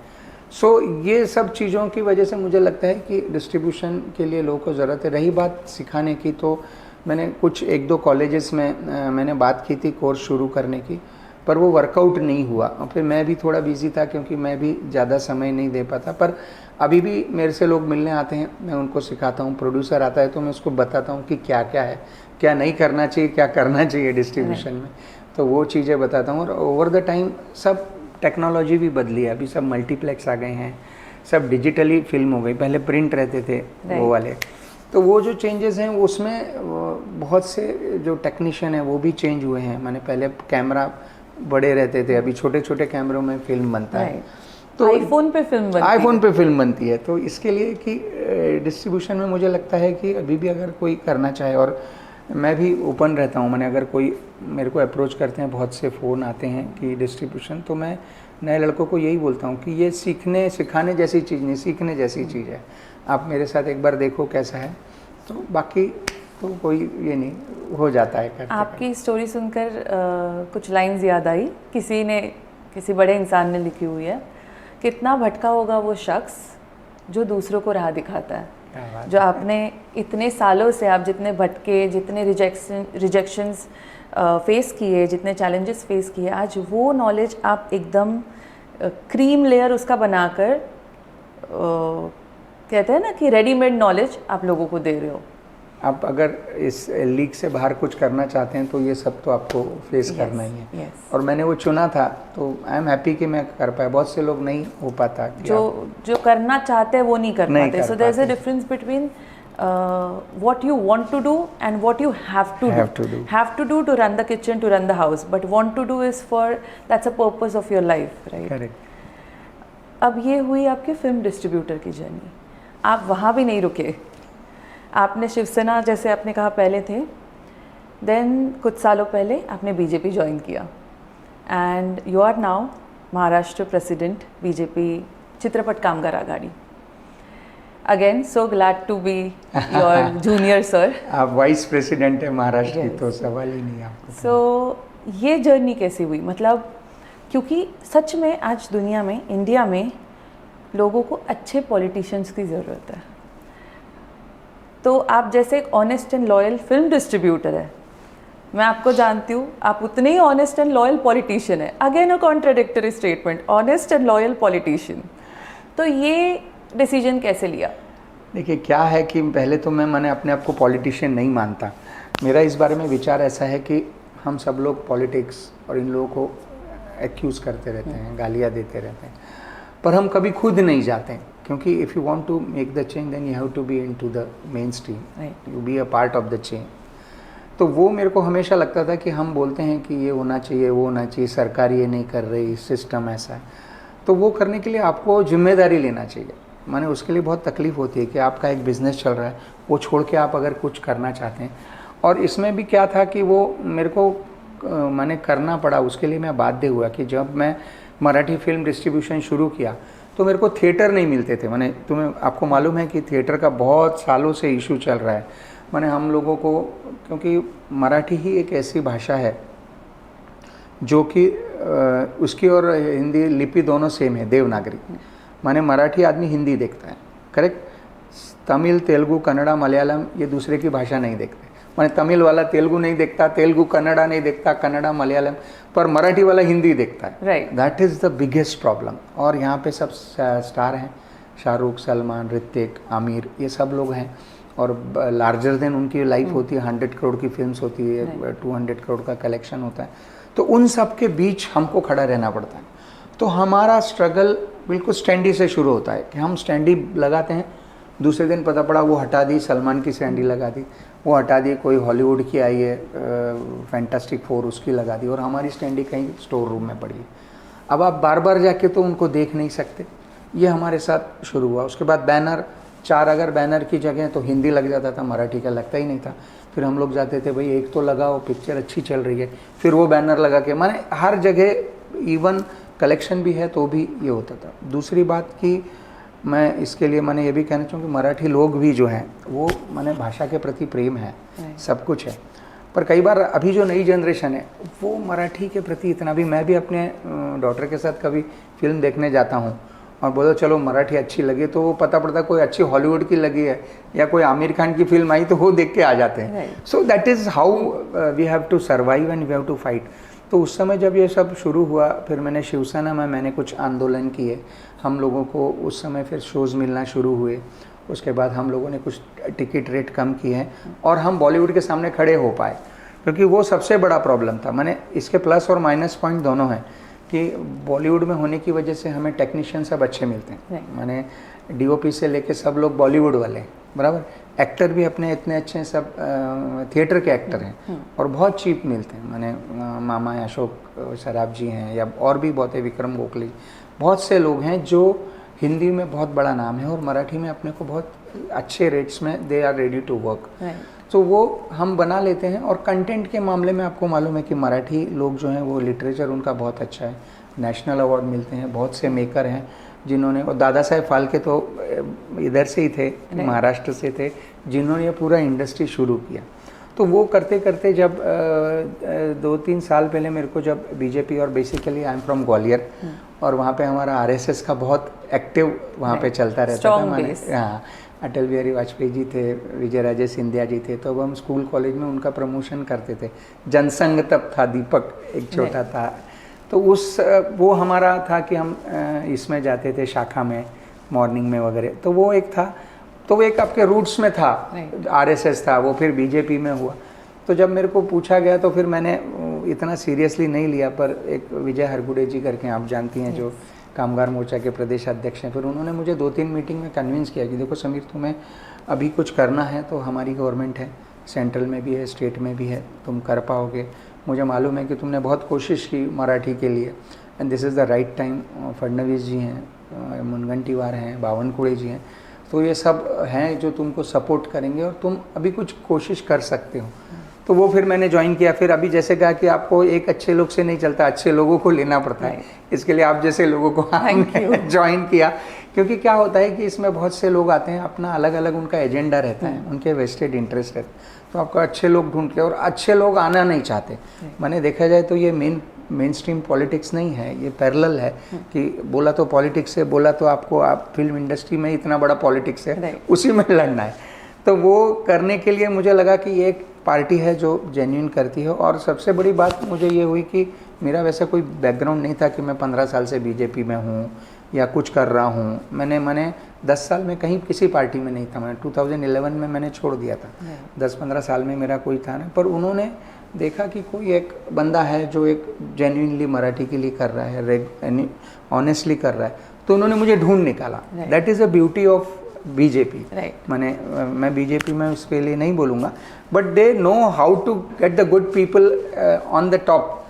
सो ये सब चीज़ों की वजह से मुझे लगता है कि डिस्ट्रीब्यूशन के लिए लोगों को ज़रूरत है। रही बात सिखाने की, तो मैंने कुछ 1-2 कॉलेजेस में मैंने बात की थी कोर्स शुरू करने की, पर वो वर्कआउट नहीं हुआ। और फिर मैं भी थोड़ा बिजी था क्योंकि मैं भी ज़्यादा समय नहीं दे पाता। पर अभी भी मेरे से लोग मिलने आते हैं, मैं उनको सिखाता हूँ। प्रोड्यूसर आता है तो मैं उसको बताता हूँ कि क्या क्या है, क्या नहीं करना चाहिए, क्या करना चाहिए डिस्ट्रीब्यूशन में, तो वो चीज़ें बताता हूँ। और ओवर द टाइम सब टेक्नोलॉजी भी बदली है, अभी सब मल्टीप्लेक्स आ गए हैं, सब डिजिटली फिल्म हो गई, पहले प्रिंट रहते थे वो वाले। तो वो जो चेंजेस हैं उसमें बहुत से जो टेक्नीशियन हैं वो भी चेंज हुए हैं। मैंने पहले कैमरा बड़े रहते थे, अभी छोटे छोटे कैमरों में फिल्म बनता है। तो आईफोन पे फिल्म बनती है। तो इसके लिए कि डिस्ट्रीब्यूशन में मुझे लगता है कि अभी भी अगर कोई करना चाहे, और मैं भी ओपन रहता हूँ, मैंने अगर कोई मेरे को अप्रोच करते हैं, बहुत से फ़ोन आते हैं कि डिस्ट्रीब्यूशन, तो मैं नए लड़कों को यही बोलता हूँ कि ये सिखाने जैसी चीज़ नहीं, सीखने जैसी चीज़ है। आप मेरे साथ एक बार देखो कैसा है, तो बाकी तो कोई ये नहीं, हो जाता है करते। आपकी स्टोरी सुनकर कुछ लाइंस याद आई, किसी बड़े इंसान ने लिखी हुई है, कितना भटका होगा वो शख्स जो दूसरों को राह दिखाता है। जो आपने इतने सालों से, आप जितने भटके, जितने रिजेक्शंस फेस किए, जितने चैलेंजेस फेस किए, आज वो नॉलेज आप एकदम क्रीम लेयर उसका बनाकर कहते हैं ना कि रेडीमेड नॉलेज आप लोगों को दे रहे हो। आप अगर इस लीग से बाहर कुछ करना चाहते हैं तो ये सब तो आपको फेस करना ही है। और मैंने वो चुना था, तो आई एम हैप्पी कि मैं कर पाया। बहुत से लोग नहीं हो पाता, जो करना चाहते हैं वो नहीं कर पाते। So there is a difference between what you want to do and what you have to do to run the kitchen, to run the house, but want to do is that's a purpose of your life, right? Correct. अब ये हुई आपके film distributor की journey. आप वहाँ भी नहीं रुके, आपने शिवसेना, जैसे आपने कहा, पहले थे, देन कुछ सालों पहले आपने बीजेपी ज्वाइन किया, and you are now Maharashtra president BJP Chitrapat Kamgar Aghadi. Again so glad to be your junior sir. आप वाइस प्रेसिडेंट है महाराष्ट्र की, तो सवाल ही नहीं आपको। सो ये जर्नी कैसी हुई, मतलब क्योंकि सच में आज दुनिया में, इंडिया में लोगों को अच्छे पॉलिटिशियंस की ज़रूरत है। तो आप जैसे एक honest and loyal film distributor है, मैं आपको जानती हूँ, आप उतने ही ऑनेस्ट एंड लॉयल पॉलिटिशियन है। Again a contradictory statement, honest and loyal politician. तो ये डिसीजन कैसे लिया? देखिए क्या है कि पहले तो मैंने अपने आप को पॉलिटिशियन नहीं मानता। मेरा इस बारे में विचार ऐसा है कि हम सब लोग पॉलिटिक्स और इन लोगों को एक्यूज़ करते रहते हैं, गालियाँ देते रहते हैं, पर हम कभी खुद नहीं जाते हैं। क्योंकि if you want to make the change then you have to be into the main stream, you be a part of the change. तो वो मेरे को हमेशा लगता था कि हम बोलते हैं कि ये होना चाहिए, वो होना चाहिए, सरकार ये नहीं कर रही, सिस्टम ऐसा है, तो वो करने के लिए आपको जिम्मेदारी लेना चाहिए। माने उसके लिए बहुत तकलीफ़ होती है कि आपका एक बिज़नेस चल रहा है, वो छोड़ के आप अगर कुछ करना चाहते हैं। और इसमें भी क्या था कि वो मेरे को मैंने करना पड़ा, उसके लिए मैं बाध्य हुआ कि जब मैं मराठी फिल्म डिस्ट्रीब्यूशन शुरू किया तो मेरे को थिएटर नहीं मिलते थे। मैंने आपको मालूम है कि थिएटर का बहुत सालों से इशू चल रहा है। मैंने हम लोगों को, क्योंकि मराठी ही एक ऐसी भाषा है जो कि उसकी और हिंदी लिपि दोनों सेम है, देवनागरी। माने मराठी आदमी हिंदी देखता है, करेक्ट। तमिल, तेलुगु, कन्नड़ा, मलयालम ये दूसरे की भाषा नहीं देखते। माने तमिल वाला तेलुगु नहीं देखता, तेलुगु कन्नड़ा नहीं देखता, कन्नड़ा मलयालम, पर मराठी वाला हिंदी देखता है। Right, that is the biggest problem. और यहाँ पे सब स्टार हैं, शाहरुख, सलमान, ऋतिक, आमिर, ये सब लोग हैं। और लार्जर देन उनकी लाइफ होती है, 100 करोड़ की फिल्म्स होती है, 200 करोड़ का कलेक्शन होता है। तो उन सब के बीच हमको खड़ा रहना पड़ता है। तो हमारा स्ट्रगल बिल्कुल स्टैंडी से शुरू होता है कि हम स्टैंडी लगाते हैं, दूसरे दिन पता पड़ा वो हटा दी, सलमान की स्टैंडी लगा दी, वो हटा दी, कोई हॉलीवुड की आई है फैंटास्टिक 4 उसकी लगा दी, और हमारी स्टैंडी कहीं स्टोर रूम में पड़ी है। अब आप बार बार जाके तो उनको देख नहीं सकते। ये हमारे साथ शुरू हुआ। उसके बाद बैनर, 4 अगर बैनर की जगह तो हिंदी लग जाता था, मराठी का लगता ही नहीं था। फिर हम लोग जाते थे, भाई एक तो लगाओ, पिक्चर अच्छी चल रही है, फिर वो बैनर लगा के, माने हर जगह इवन कलेक्शन भी है तो भी ये होता था। दूसरी बात कि मैं इसके लिए मैंने ये भी कहना चाहूँ कि मराठी लोग भी जो हैं वो माने भाषा के प्रति प्रेम है, सब कुछ है, पर कई बार अभी जो नई जनरेशन है वो मराठी के प्रति इतना भी। मैं भी अपने डॉटर के साथ कभी फिल्म देखने जाता हूँ और बोलो चलो मराठी अच्छी लगी, तो वो पता पड़ता कोई अच्छी हॉलीवुड की लगी है या कोई आमिर खान की फिल्म आई तो वो देख के आ जाते हैं। So that is how we have to survive and we have to fight. तो उस समय जब ये सब शुरू हुआ, फिर मैंने शिवसेना में मैंने कुछ आंदोलन किए, हम लोगों को उस समय फिर शोज़ मिलना शुरू हुए। उसके बाद हम लोगों ने कुछ टिकट रेट कम किए हैं और हम बॉलीवुड के सामने खड़े हो पाए, क्योंकि वो सबसे बड़ा प्रॉब्लम था। मैंने इसके प्लस और माइनस पॉइंट दोनों हैं कि बॉलीवुड में होने की वजह से हमें टेक्नीशियन सब अच्छे मिलते हैं। मैंने डीओपी से लेके सब लोग बॉलीवुड वाले हैं, बराबर। एक्टर भी अपने इतने अच्छे हैं, सब थिएटर के एक्टर हैं और बहुत चीप मिलते हैं। मैंने मामा अशोक सराफ जी हैं, या और भी बहुत है, विक्रम गोखले, बहुत से लोग हैं जो हिंदी में बहुत बड़ा नाम है और मराठी में अपने को बहुत अच्छे रेट्स में they are ready to work. तो वो हम बना लेते हैं। और कंटेंट के मामले में आपको मालूम है कि मराठी लोग जो हैं वो लिटरेचर उनका बहुत अच्छा है, नेशनल अवार्ड मिलते हैं। बहुत से मेकर हैं जिन्होंने, और दादा साहेब फाल्के तो इधर से ही थे, महाराष्ट्र से थे, जिन्होंने ये पूरा इंडस्ट्री शुरू किया। तो वो करते करते जब 2-3 साल पहले मेरे को, जब बीजेपी, और basically I am from Gwalior, और वहाँ पे हमारा आरएसएस का बहुत एक्टिव वहाँ पे चलता रहता था। मैंने, हाँ, अटल बिहारी वाजपेयी जी थे, विजय राजे सिंधिया जी थे, तो अब हम स्कूल कॉलेज में उनका प्रमोशन करते थे। जनसंघ तब था, दीपक एक छोटा था, तो वो हमारा था कि हम इसमें जाते थे शाखा में मॉर्निंग में वगैरह। तो वो एक था, तो वो एक आपके रूट्स में था, आरएसएस था, वो फिर बीजेपी में हुआ। तो जब मेरे को पूछा गया तो फिर मैंने इतना सीरियसली नहीं लिया, पर एक विजय हरगुड़े जी करके आप जानती हैं, जो कामगार मोर्चा के प्रदेश अध्यक्ष हैं, फिर उन्होंने मुझे 2-3 मीटिंग में कन्विंस किया कि देखो समीर, तुम्हें अभी कुछ करना है तो हमारी गवर्नमेंट है, सेंट्रल में भी है, स्टेट में भी है, तुम कर पाओगे। मुझे मालूम है कि तुमने बहुत कोशिश की मराठी के लिए, and this is the right time. Fadnavis ji हैं, मुनगंटीवार हैं, बावनकुळे जी हैं, तो ये सब हैं जो तुमको सपोर्ट करेंगे और तुम अभी कुछ कोशिश कर सकते हो। तो वो फिर मैंने ज्वाइन किया। फिर अभी जैसे कहा कि आपको एक अच्छे लोग से नहीं चलता, अच्छे लोगों को लेना पड़ता है, इसके लिए आप जैसे लोगों को ज्वाइन किया। क्योंकि क्या होता है कि इसमें बहुत से लोग आते हैं, अपना अलग अलग उनका एजेंडा रहता है, उनके वेस्टेड इंटरेस्ट रहते हैं, तो आपको अच्छे लोग ढूंढ के, और अच्छे लोग आना नहीं चाहते। मैंने देखा जाए तो ये मेन स्ट्रीम पॉलिटिक्स नहीं है, ये पैरेलल है कि बोला तो पॉलिटिक्स है, बोला तो आपको, आप फिल्म इंडस्ट्री में इतना बड़ा पॉलिटिक्स है, उसी में लड़ना है। तो वो करने के लिए मुझे लगा कि ये एक पार्टी है जो जेन्युइन करती है। और सबसे बड़ी बात मुझे ये हुई कि मेरा वैसा कोई बैकग्राउंड नहीं था कि मैं 15 साल से बीजेपी में हूँ या कुछ कर रहा हूँ। मैंने 10 साल में कहीं किसी पार्टी में नहीं था। मैंने 2011 में मैंने छोड़ दिया था। 10-15 साल में मेरा कोई था नहीं, पर उन्होंने देखा कि कोई एक बंदा है जो एक जेन्युइनली मराठी के लिए कर रहा है, ऑनेस्टली कर रहा है, तो उन्होंने मुझे ढूंढ निकाला। That is a beauty of BJP. मैं बीजेपी में उसके लिए नहीं बोलूँगा, but they know how to get the good people on the top,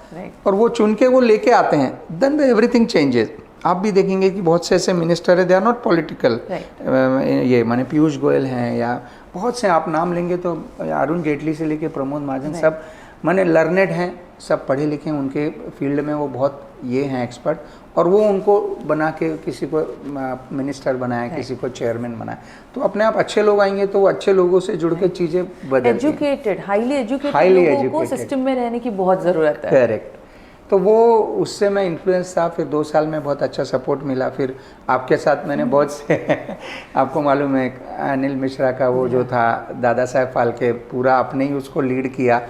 और वो चुन के वो लेके आते हैं, देन एवरीथिंग चेंजेस। आप भी देखेंगे कि बहुत से ऐसे मिनिस्टर है, दे आर नॉट पॉलिटिकल। ये माने पीयूष गोयल हैं, या बहुत से आप नाम लेंगे तो अरुण जेटली से लेके प्रमोद महाजन, सब माने लर्नेड हैं, सब पढ़े लिखे हैं, उनके फील्ड में वो बहुत ये हैं एक्सपर्ट, और वो उनको बना के किसी को मिनिस्टर बनाया, किसी को चेयरमैन बनाया। तो अपने आप अच्छे लोग आएंगे तो वो अच्छे लोगों से जुड़ के चीज़ें बदलती हैं। एजुकेटेड, हाईली एजुकेटेड लोगों को सिस्टम में रहने की बहुत ज़रूरत है। करेक्ट। तो वो उससे मैं इन्फ्लुएंस था। फिर 2 साल में बहुत अच्छा सपोर्ट मिला। फिर आपके साथ मैंने बहुत से आपको मालूम है अनिल मिश्रा का वो जो था, दादा साहेब फाल्के, पूरा आपने ही उसको लीड किया,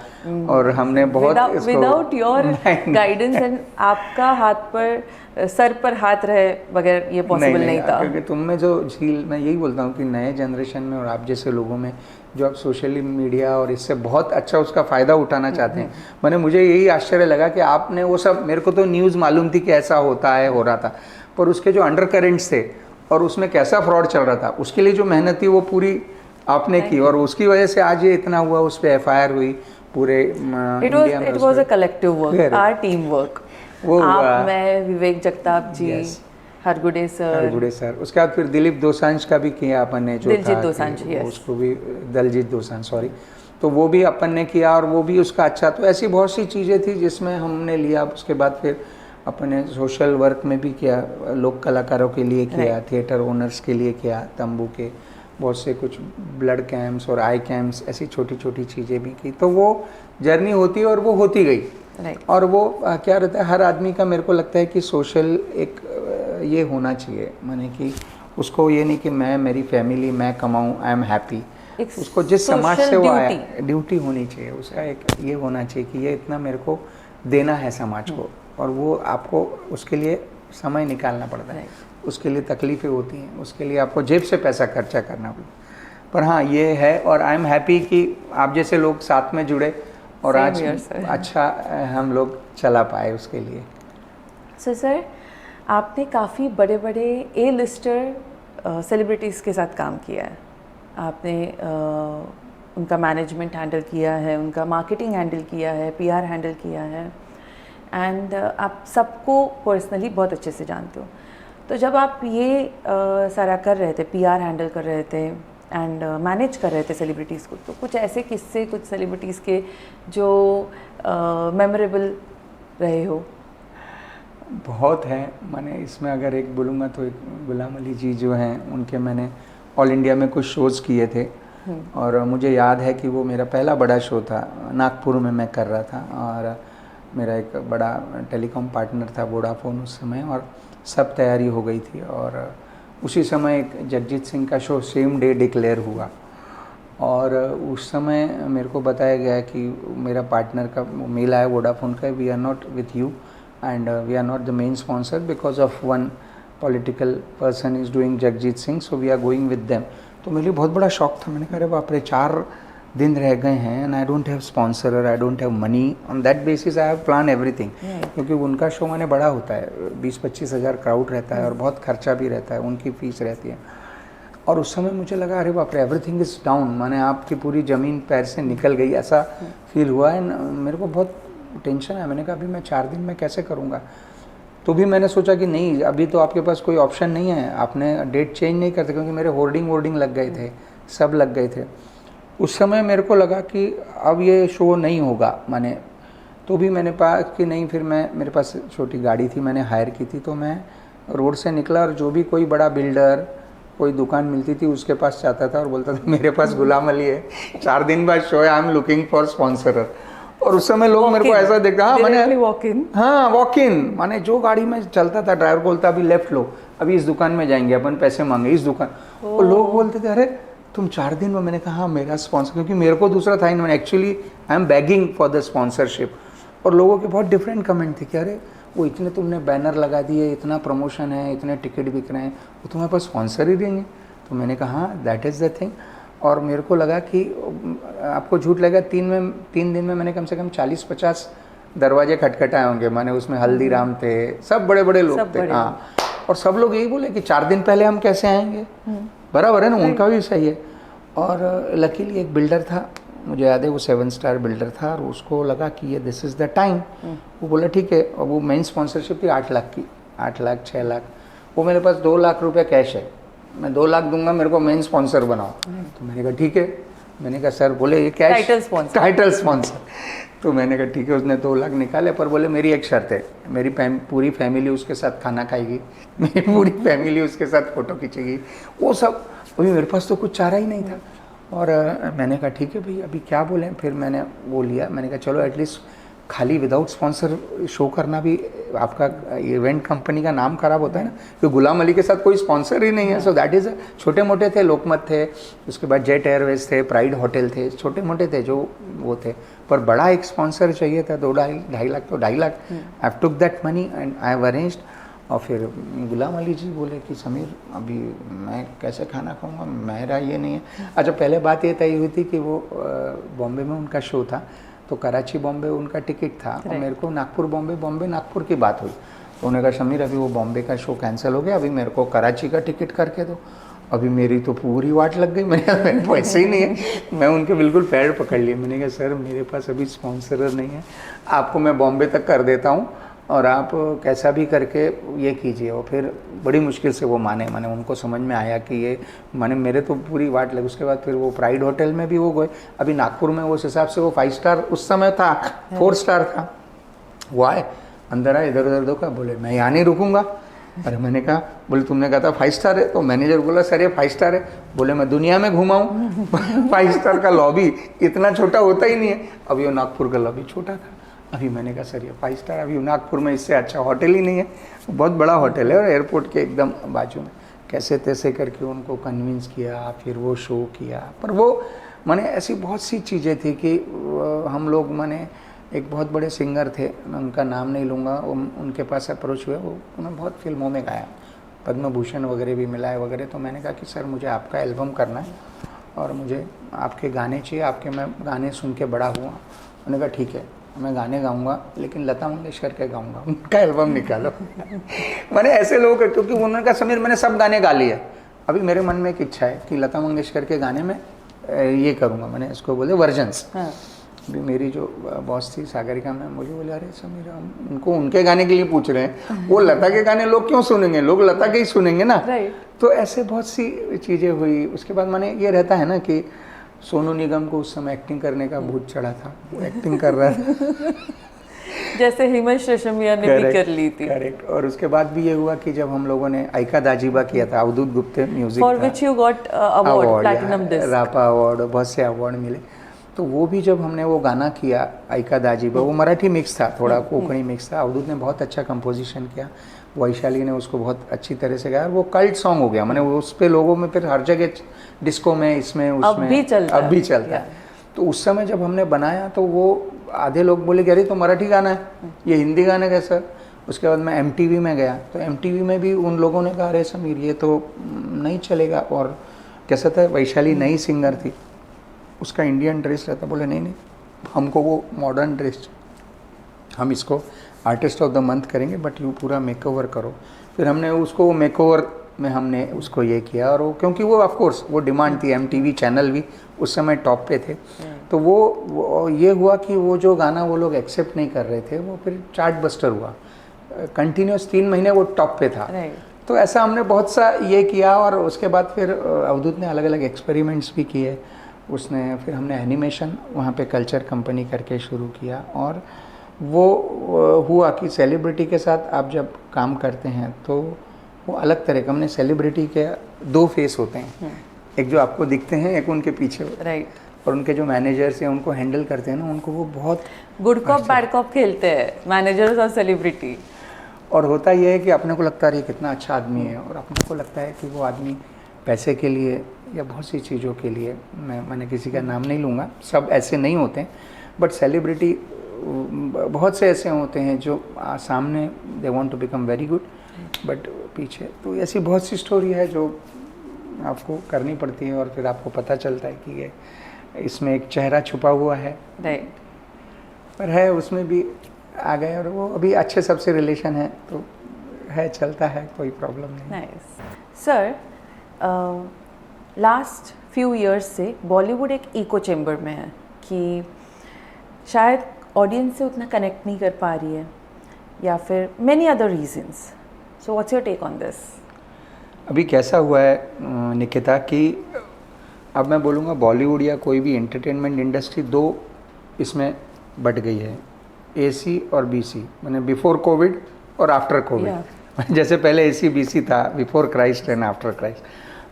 और हमने बहुत विदाउट योर गाइडेंस एंड आपका हाथ पर, सर पर हाथ रहे बगैर ये पॉसिबल नहीं था। क्योंकि तुम में जो झील, मैं यही बोलता हूँ कि नए जनरेशन में और आप जैसे लोगों में जो आप सोशली मीडिया और इससे बहुत अच्छा उसका फ़ायदा उठाना चाहते हैं, मैंने, मुझे यही आश्चर्य लगा कि आपने वो सब, मेरे को तो न्यूज़ मालूम थी कि ऐसा होता है, हो रहा था, पर उसके जो अंडर करेंट्स थे और उसमें कैसा फ्रॉड चल रहा था, उसके लिए जो मेहनत थी वो पूरी आपने की, और उसकी वजह से आज ये इतना हुआ, उस पर FIR हुई पूरे इंडिया में। It was a collective work, our team work. वो आप, मैं, विवेक जगताप जी, हरगुड़े सर, उसके बाद फिर दिलीप दोसांझ का भी किया अपन ने, जो दिलजीत दोसांझ, उसको भी, दलजीत दोसांझ, सॉरी, तो वो भी अपन ने किया, और वो भी उसका अच्छा। तो ऐसी बहुत सी चीज़ें थी जिसमें हमने लिया। उसके बाद फिर अपन ने सोशल वर्क में भी किया, लोक कलाकारों के लिए किया, थिएटर ओनर्स के लिए किया, तंबू के बहुत से कुछ ब्लड कैंप्स और आई कैंप्स, ऐसी छोटी छोटी चीज़ें भी की। तो वो जर्नी होती है और वो होती गई। और वो क्या रहता है, हर आदमी का, मेरे को लगता है कि सोशल एक ये होना चाहिए, माने कि उसको ये नहीं कि मैं, मेरी फैमिली, मैं कमाऊँ, आई एम हैप्पी। उसको जिस समाज से वो आया, ड्यूटी होनी चाहिए उसका, एक ये होना चाहिए कि ये इतना मेरे को देना है समाज को, और वो आपको उसके लिए समय निकालना पड़ता है, उसके लिए तकलीफ़ें होती हैं, उसके लिए आपको जेब से पैसा खर्चा करना पड़ता है। पर हाँ ये है, और आई एम हैप्पी कि आप जैसे लोग साथ में जुड़े और Same आज here, sir. अच्छा हम लोग चला पाए उसके लिए। सो सर, आपने काफ़ी बड़े बड़े ए लिस्टर सेलिब्रिटीज़ के साथ काम किया है। आपने उनका मैनेजमेंट हैंडल किया है, उनका मार्केटिंग हैंडल किया है, पीआर हैंडल किया है, एंड आप सबको पर्सनली बहुत अच्छे से जानते हो। तो जब आप ये सारा कर रहे थे, पीआर हैंडल कर रहे थे एंड मैनेज कर रहे थे सेलिब्रिटीज़ को, तो कुछ ऐसे किस्से कुछ सेलिब्रिटीज़ के जो मेमोरेबल रहे हो? बहुत है, मैंने इसमें अगर एक बोलूँगा तो एक गुलाम अली जी जो हैं, उनके मैंने ऑल इंडिया में कुछ शोज़ किए थे, और मुझे याद है कि वो मेरा पहला बड़ा शो था, नागपुर में मैं कर रहा था, और मेरा एक बड़ा टेलीकॉम पार्टनर था वोडाफोन उस समय, और सब तैयारी हो गई थी, और उसी समय एक जगजीत सिंह का शो सेम डे डिक्लेयर हुआ, और उस समय मेरे को बताया गया कि मेरा पार्टनर का मेल आया वोडाफोन का, we are not with you and we are not the main sponsor because of one political person is doing Jagjit Singh, so we are going with them। तो मेरे लिए बहुत बड़ा शौक था, मैंने कहा अरे बाप रे 4 दिन रह गए हैं, and I don't have sponsor और I don't have money, on that basis I have plan everything, क्योंकि उनका शो मैंने बड़ा होता है, 20-25 हज़ार क्राउड रहता है, और बहुत खर्चा भी रहता है, उनकी फीस रहती है। और उस समय मुझे लगा अरे बाप रे एवरीथिंग इज़ डाउन, माने आपकी पूरी ज़मीन पैर से निकल गई, ऐसा फील हुआ, एंड मेरे को बहुत टेंशन है। मैंने कहा अभी मैं 4 दिन में कैसे करूँगा, तो भी मैंने सोचा कि नहीं, अभी तो आपके पास कोई ऑप्शन नहीं है, आपने डेट चेंज नहीं करते, क्योंकि मेरे होर्डिंग लग गए थे, सब लग गए थे। उस समय मेरे को लगा कि अब ये शो नहीं होगा, माने तो भी मैंने पास कि नहीं, फिर मैं, मेरे पास छोटी गाड़ी थी, मैंने हायर की थी, तो मैं रोड से निकला, और जो भी कोई बड़ा बिल्डर, कोई दुकान मिलती थी उसके पास जाता था और बोलता था मेरे पास गुलाम अली है, 4 दिन बाद शो है, I am looking for sponsor. और उस समय लोग मेरे को ऐसा देखते, हाँ मैंने वॉक इन, माने जो गाड़ी में चलता था ड्राइवर बोलता अभी लेफ्ट लो, अभी इस दुकान में जाएंगे अपन, पैसे मांगे इस दुकान, और लोग बोलते थे अरे तुम 4 दिन में। मैंने कहा हाँ मेरा स्पॉन्सर, क्योंकि मेरे को दूसरा था ही नहीं, actually I am bagging for the sponsorship. और लोगों के बहुत डिफरेंट कमेंट थे कि अरे वो इतने तुमने बैनर लगा दिए, इतना प्रमोशन है, इतने टिकट बिक रहे हैं, वो तुम्हारे पास स्पॉन्सर ही देंगे। तो मैंने कहा हाँ दैट इज़ द थिंग। और मेरे को लगा कि आपको झूठ लगा, 3 दिन में मैंने कम से कम 40-50 दरवाजे खटखटाए होंगे, माने उसमें हल्दीराम थे, सब बड़े बड़े लोग थे, हाँ। और सब लोग यही बोले कि 4 दिन पहले हम कैसे आएंगे, बराबर है ना, उनका भी सही है। और लकीली एक बिल्डर था, मुझे याद है वो 7 स्टार बिल्डर था, और उसको लगा कि ये दिस इज़ द टाइम, वो बोला ठीक है। और वो मेन स्पॉन्सरशिप थी 8 लाख की, 8 लाख 6 लाख, वो मेरे पास 2 लाख रुपये कैश है, मैं 2 लाख दूंगा, मेरे को मेन स्पॉन्सर बनाओ। तो मैंने कहा ठीक है। मैंने कहा सर, बोले ये कैश टाइटल स्पॉन्सर। तो मैंने कहा ठीक है। उसने 2 लाख निकाले, पर बोले मेरी एक शर्त है, मेरी पूरी फैमिली उसके साथ खाना खाएगी, मेरी पूरी फैमिली उसके साथ फ़ोटो खींचेगी, वो सब। अभी मेरे पास तो कुछ चारा ही नहीं था। और मैंने कहा ठीक है भाई, अभी क्या बोलें। फिर मैंने वो लिया, मैंने कहा चलो एटलीस्ट खाली विदाउट स्पॉन्सर शो करना भी आपका इवेंट कंपनी का नाम खराब होता है ना, क्योंकि गुलाम अली के साथ कोई स्पॉन्सर ही नहीं है। सो दैट इज़ छोटे मोटे थे, लोकमत थे, उसके बाद जेट एयरवेज थे, प्राइड होटल थे, छोटे मोटे थे जो वो थे। पर बड़ा एक स्पॉन्सर चाहिए था, 2-2.5 लाख, तो 2.5 lakh I took that money and I have arranged. और फिर गुलाम अली जी बोले कि समीर अभी मैं कैसे खाना खाऊंगा, मेरा ये नहीं है। अच्छा, पहले बात ये तय हुई थी कि वो बॉम्बे में उनका शो था, तो कराची बॉम्बे उनका टिकट था, और मेरे को नागपुर बॉम्बे नागपुर की बात हुई। तो उन्होंने कहा समीर अभी वो बॉम्बे का शो कैंसिल हो गया, अभी मेरे को कराची का टिकट करके दो। अभी मेरी तो पूरी वाट लग गई, मेरे पैसे ही नहीं है। मैं उनके बिल्कुल पैर पकड़ लिए, मैंने कहा सर मेरे पास अभी स्पॉन्सर नहीं है, आपको मैं बॉम्बे तक कर देता हूँ और आप कैसा भी करके ये कीजिए। और फिर बड़ी मुश्किल से वो माने उनको समझ में आया कि ये मेरे तो पूरी वाट लगी। उसके बाद फिर वो प्राइड होटल में भी वो गए। अभी नागपुर में उस हिसाब से वो 5 स्टार उस समय था, 4 स्टार था। वो आए, अंदर आए, इधर उधर देखा, बोले मैं यहाँ नहीं रुकूंगा। अरे मैंने कहा, बोले तुमने कहा था 5 स्टार है। तो मैनेजर बोला सर ये 5 स्टार है। बोले मैं दुनिया में घुमाऊँ, 5 स्टार का लॉबी इतना छोटा होता ही नहीं है। अभी वो नागपुर का लॉबी छोटा था। अभी मैंने कहा सर ये 5 स्टार, अभी नागपुर में इससे अच्छा होटल ही नहीं है, बहुत बड़ा होटल है और एयरपोर्ट के एकदम बाजू में। कैसे तैसे करके उनको कन्विंस किया, फिर वो शो किया। पर वो ऐसी बहुत सी चीज़ें थी कि हम लोग एक बहुत बड़े सिंगर थे, मैं उनका नाम नहीं लूँगा, उनके पास अप्रोच हुए, वो उन्होंने बहुत फिल्मों में गाया, पद्म भूषण वगैरह भी मिला है वगैरह। तो मैंने कहा कि सर मुझे आपका एल्बम करना है और मुझे आपके गाने चाहिए, आपके मैं गाने सुन के बड़ा हुआ। उन्होंने कहा ठीक है, मैं गाने गाऊंगा लेकिन लता मंगेशकर के गाऊंगा, उनका एल्बम निकालो। मैंने ऐसे लोग, क्योंकि उन्होंने कहा समीर मैंने सब गाने गा लिए, अभी मेरे मन में एक इच्छा है कि लता मंगेशकर के गाने में ये करूँगा, मैंने इसको बोले वर्जन्स। अभी मेरी जो बॉस थी सागरिका मैम, मुझे बोले अरे समीर हम उनको उनके गाने के लिए पूछ रहे हैं, वो लता के गाने लोग क्यों सुनेंगे, लोग लता के ही सुनेंगे ना। तो ऐसे बहुत सी चीज़ें हुई। उसके बाद मैंने ये रहता है ना कि सोनू निगम को उस समय एक्टिंग करने का भूत चढ़ा था, वो एक्टिंग कर रहा था जैसे हिमेश रेशमिया ने भी कर ली थी। करेक्ट। और उसके बाद भी ये हुआ कि जब हम लोगों ने आइका दाजीबा किया था, Avadhoot Gupte music for which you got award, platinum disc, RAPA award, बहुत से अवार्ड मिले। तो वो भी जब हमने वो गाना किया आइका दाजीबा, वो मराठी मिक्स था, थोड़ा कोंकणी मिक्स था, अवधूत ने बहुत अच्छा कंपोजिशन किया, वैशाली ने उसको बहुत अच्छी तरह से गाया, वो कल्ट सॉन्ग हो गया। मैंने उस पे लोगों में फिर हर जगह डिस्को में, इसमें उसमें अब भी चलता है। तो उस समय जब हमने बनाया तो वो आधे लोग बोले कि अरे तो मराठी गाना है, ये हिंदी गाना कैसा। उसके बाद मैं MTV में गया, तो MTV में भी उन लोगों ने कहा अरे समीर ये तो नहीं चलेगा। और कैसा था, वैशाली नई सिंगर थी, उसका इंडियन ड्रेस रहता, बोले नहीं नहीं हमको वो मॉडर्न ड्रेस, हम इसको आर्टिस्ट ऑफ द मंथ करेंगे बट यू पूरा मेकओवर करो। फिर हमने उसको मेकओवर में हमने उसको ये किया, और वो क्योंकि वो ऑफ कोर्स वो डिमांड थी, MTV चैनल भी उस समय टॉप पे थे। तो वो ये हुआ कि वो जो गाना वो लोग एक्सेप्ट नहीं कर रहे थे, वो फिर चार्ट बस्टर हुआ, कंटिन्यूस 3 महीने वो टॉप पे था। तो ऐसा हमने बहुत सा ये किया। और उसके बाद फिर अवधूत ने अलग अलग एक्सपेरिमेंट्स भी किए उसने। फिर हमने एनिमेशन वहाँ पे कल्चर कंपनी करके शुरू किया। और वो हुआ कि सेलिब्रिटी के साथ आप जब काम करते हैं तो वो अलग तरह का, हमने सेलिब्रिटी के 2 फेस होते हैं, एक जो आपको दिखते हैं, एक उनके पीछे होते हैं। और उनके जो मैनेजर्स हैं उनको हैंडल करते हैं ना, उनको वो बहुत गुड कॉप बैड कॉप खेलते हैं मैनेजर्स और सेलिब्रिटी। और होता ये है कि अपने को लगता है ये कितना अच्छा आदमी है, और अपने को लगता है कि वो आदमी पैसे के लिए या बहुत सी चीज़ों के लिए, मैंने किसी का नाम नहीं लूँगा, सब ऐसे नहीं होते, बट सेलिब्रिटी बहुत से ऐसे होते हैं जो सामने they want to become very good but पीछे। तो ऐसी बहुत सी स्टोरी है जो आपको करनी पड़ती है, और फिर आपको पता चलता है कि ये इसमें एक चेहरा छुपा हुआ है, पर है, उसमें भी आ गए। और वो अभी अच्छे सबसे रिलेशन है, तो है, चलता है, कोई प्रॉब्लम नहीं। Nice sir, last few years से बॉलीवुड एक इको चेम्बर में है कि शायद ऑडियंस से उतना कनेक्ट नहीं कर पा रही है, या फिर many other reasons. So what's your take on this? अभी कैसा हुआ है निकिता कि अब मैं बोलूँगा बॉलीवुड या कोई भी एंटरटेनमेंट इंडस्ट्री 2 इसमें बट गई है, AC और BC, मैंने बिफोर कोविड और आफ्टर कोविड। जैसे पहले AC BC था, before Christ and after Christ.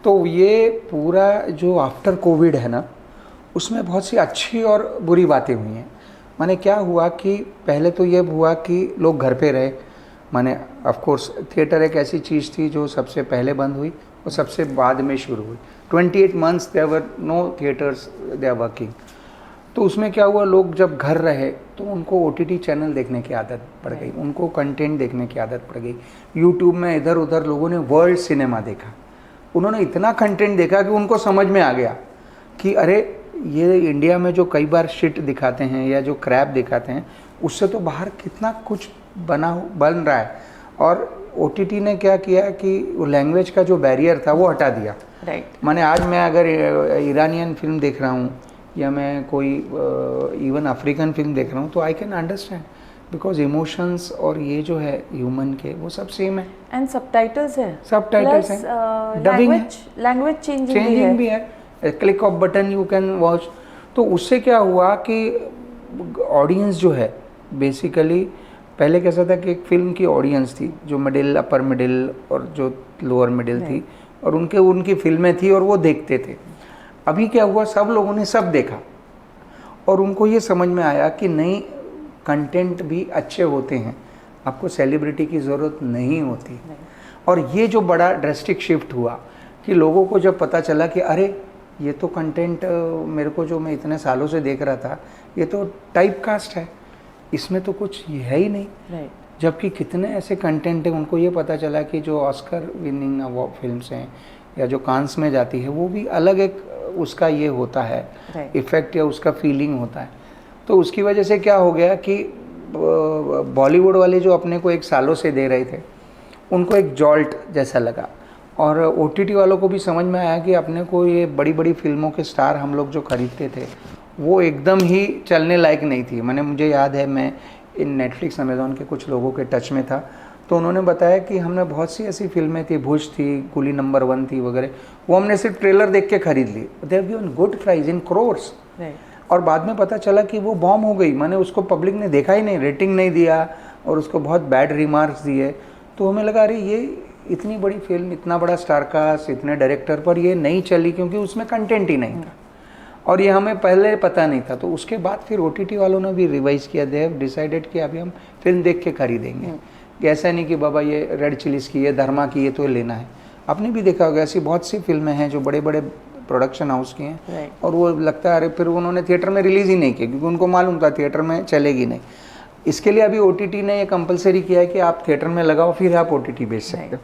तो ये पूरा जो आफ्टर कोविड है ना, उसमें बहुत सी अच्छी और बुरी बातें हुई हैं। माने क्या हुआ कि पहले तो ये हुआ कि लोग घर पे रहे, माने ऑफ कोर्स थिएटर एक ऐसी चीज़ थी जो सबसे पहले बंद हुई और सबसे बाद में शुरू हुई। 28 months there were no theatres they are working. तो उसमें क्या हुआ, लोग जब घर रहे तो उनको OTT चैनल देखने की आदत पड़ गई, उनको कंटेंट देखने की आदत पड़ गई। यूट्यूब में इधर उधर लोगों ने वर्ल्ड सिनेमा देखा, उन्होंने इतना कंटेंट देखा कि उनको समझ में आ गया कि अरे ये इंडिया में जो कई बार शिट दिखाते हैं या जो क्रैप दिखाते हैं, उससे तो बाहर कितना कुछ बन रहा है। और OTT ने क्या किया कि वो लैंग्वेज का जो बैरियर था वो हटा दिया। माने आज मैं अगर ईरानियन फिल्म देख रहा हूँ या मैं कोई इवन अफ्रीकन फिल्म देख रहा हूँ, तो I can understand, because emotions और ये जो है ह्यूमन के वो सब सेम है। एंड सबटाइटल्स है, सबटाइटल्स हैं, डबिंग है, लैंग्वेज चेंजिंग भी है, click off button you can watch. तो उससे क्या हुआ कि ऑडियंस जो है बेसिकली, पहले कैसा था कि एक फिल्म की ऑडियंस थी जो मिडिल, अपर मिडिल और जो लोअर मिडिल थी, और उनकी फिल्में थी और वो देखते थे। अभी क्या हुआ, सब लोगों ने सब देखा और उनको ये समझ में आया कि नहीं, कंटेंट भी अच्छे होते हैं, आपको सेलिब्रिटी की ज़रूरत नहीं होती। और ये जो बड़ा ड्रेस्टिक शिफ्ट हुआ कि लोगों को जब पता चला कि अरे ये तो कंटेंट मेरे को जो मैं इतने सालों से देख रहा था, ये तो टाइप कास्ट है, इसमें तो कुछ है ही नहीं। राइट। जबकि कितने ऐसे कंटेंट हैं, उनको ये पता चला कि जो ऑस्कर विनिंग अवार्ड फिल्म्स हैं या जो कांस में जाती है वो भी अलग एक उसका ये होता है Right. इफेक्ट या उसका फीलिंग होता है। तो उसकी वजह से क्या हो गया कि बॉलीवुड वाले जो अपने को एक सालों से दे रहे थे उनको एक जॉल्ट जैसा लगा, और OTT वालों को भी समझ में आया कि अपने को ये बड़ी बड़ी फिल्मों के स्टार हम लोग जो खरीदते थे वो एकदम ही चलने लायक नहीं थी। मुझे याद है, मैं इन नेटफ्लिक्स अमेज़ॉन के कुछ लोगों के टच में था, तो उन्होंने बताया कि हमने बहुत सी ऐसी फिल्में थी, भुज थी, कुली नंबर 1 थी वगैरह, वो हमने सिर्फ ट्रेलर देख के खरीद ली। They have given good price in crores, और बाद में पता चला कि वो बॉम्ब हो गई। मैंने उसको पब्लिक ने देखा ही नहीं, रेटिंग नहीं दिया और उसको बहुत बैड रिमार्क्स दिए। तो हमें लगा अरे ये इतनी बड़ी फिल्म, इतना बड़ा स्टारकास्ट, इतने डायरेक्टर पर ये नहीं चली क्योंकि उसमें कंटेंट ही नहीं था, और ये हमें पहले पता नहीं था। तो उसके बाद फिर OTT वालों ने भी रिवाइज किया, दे हैव डिसाइडेड कि अभी हम फिल्म देख के खरीदेंगे। ऐसा नहीं कि बाबा ये रेड चिलीज़ की, ये धर्मा की, ये तो लेना है। आपने भी देखा होगा ऐसी बहुत सी फिल्में हैं जो बड़े बड़े प्रोडक्शन हाउस की हैं, Right. और वो लगता है अरे फिर उन्होंने थिएटर में रिलीज़ ही नहीं की क्योंकि उनको मालूम था थिएटर में चलेगी नहीं। इसके लिए अभी OTT ने ये कंपलसरी किया है कि आप थिएटर में लगाओ फिर आप OTT बेच सकते हो।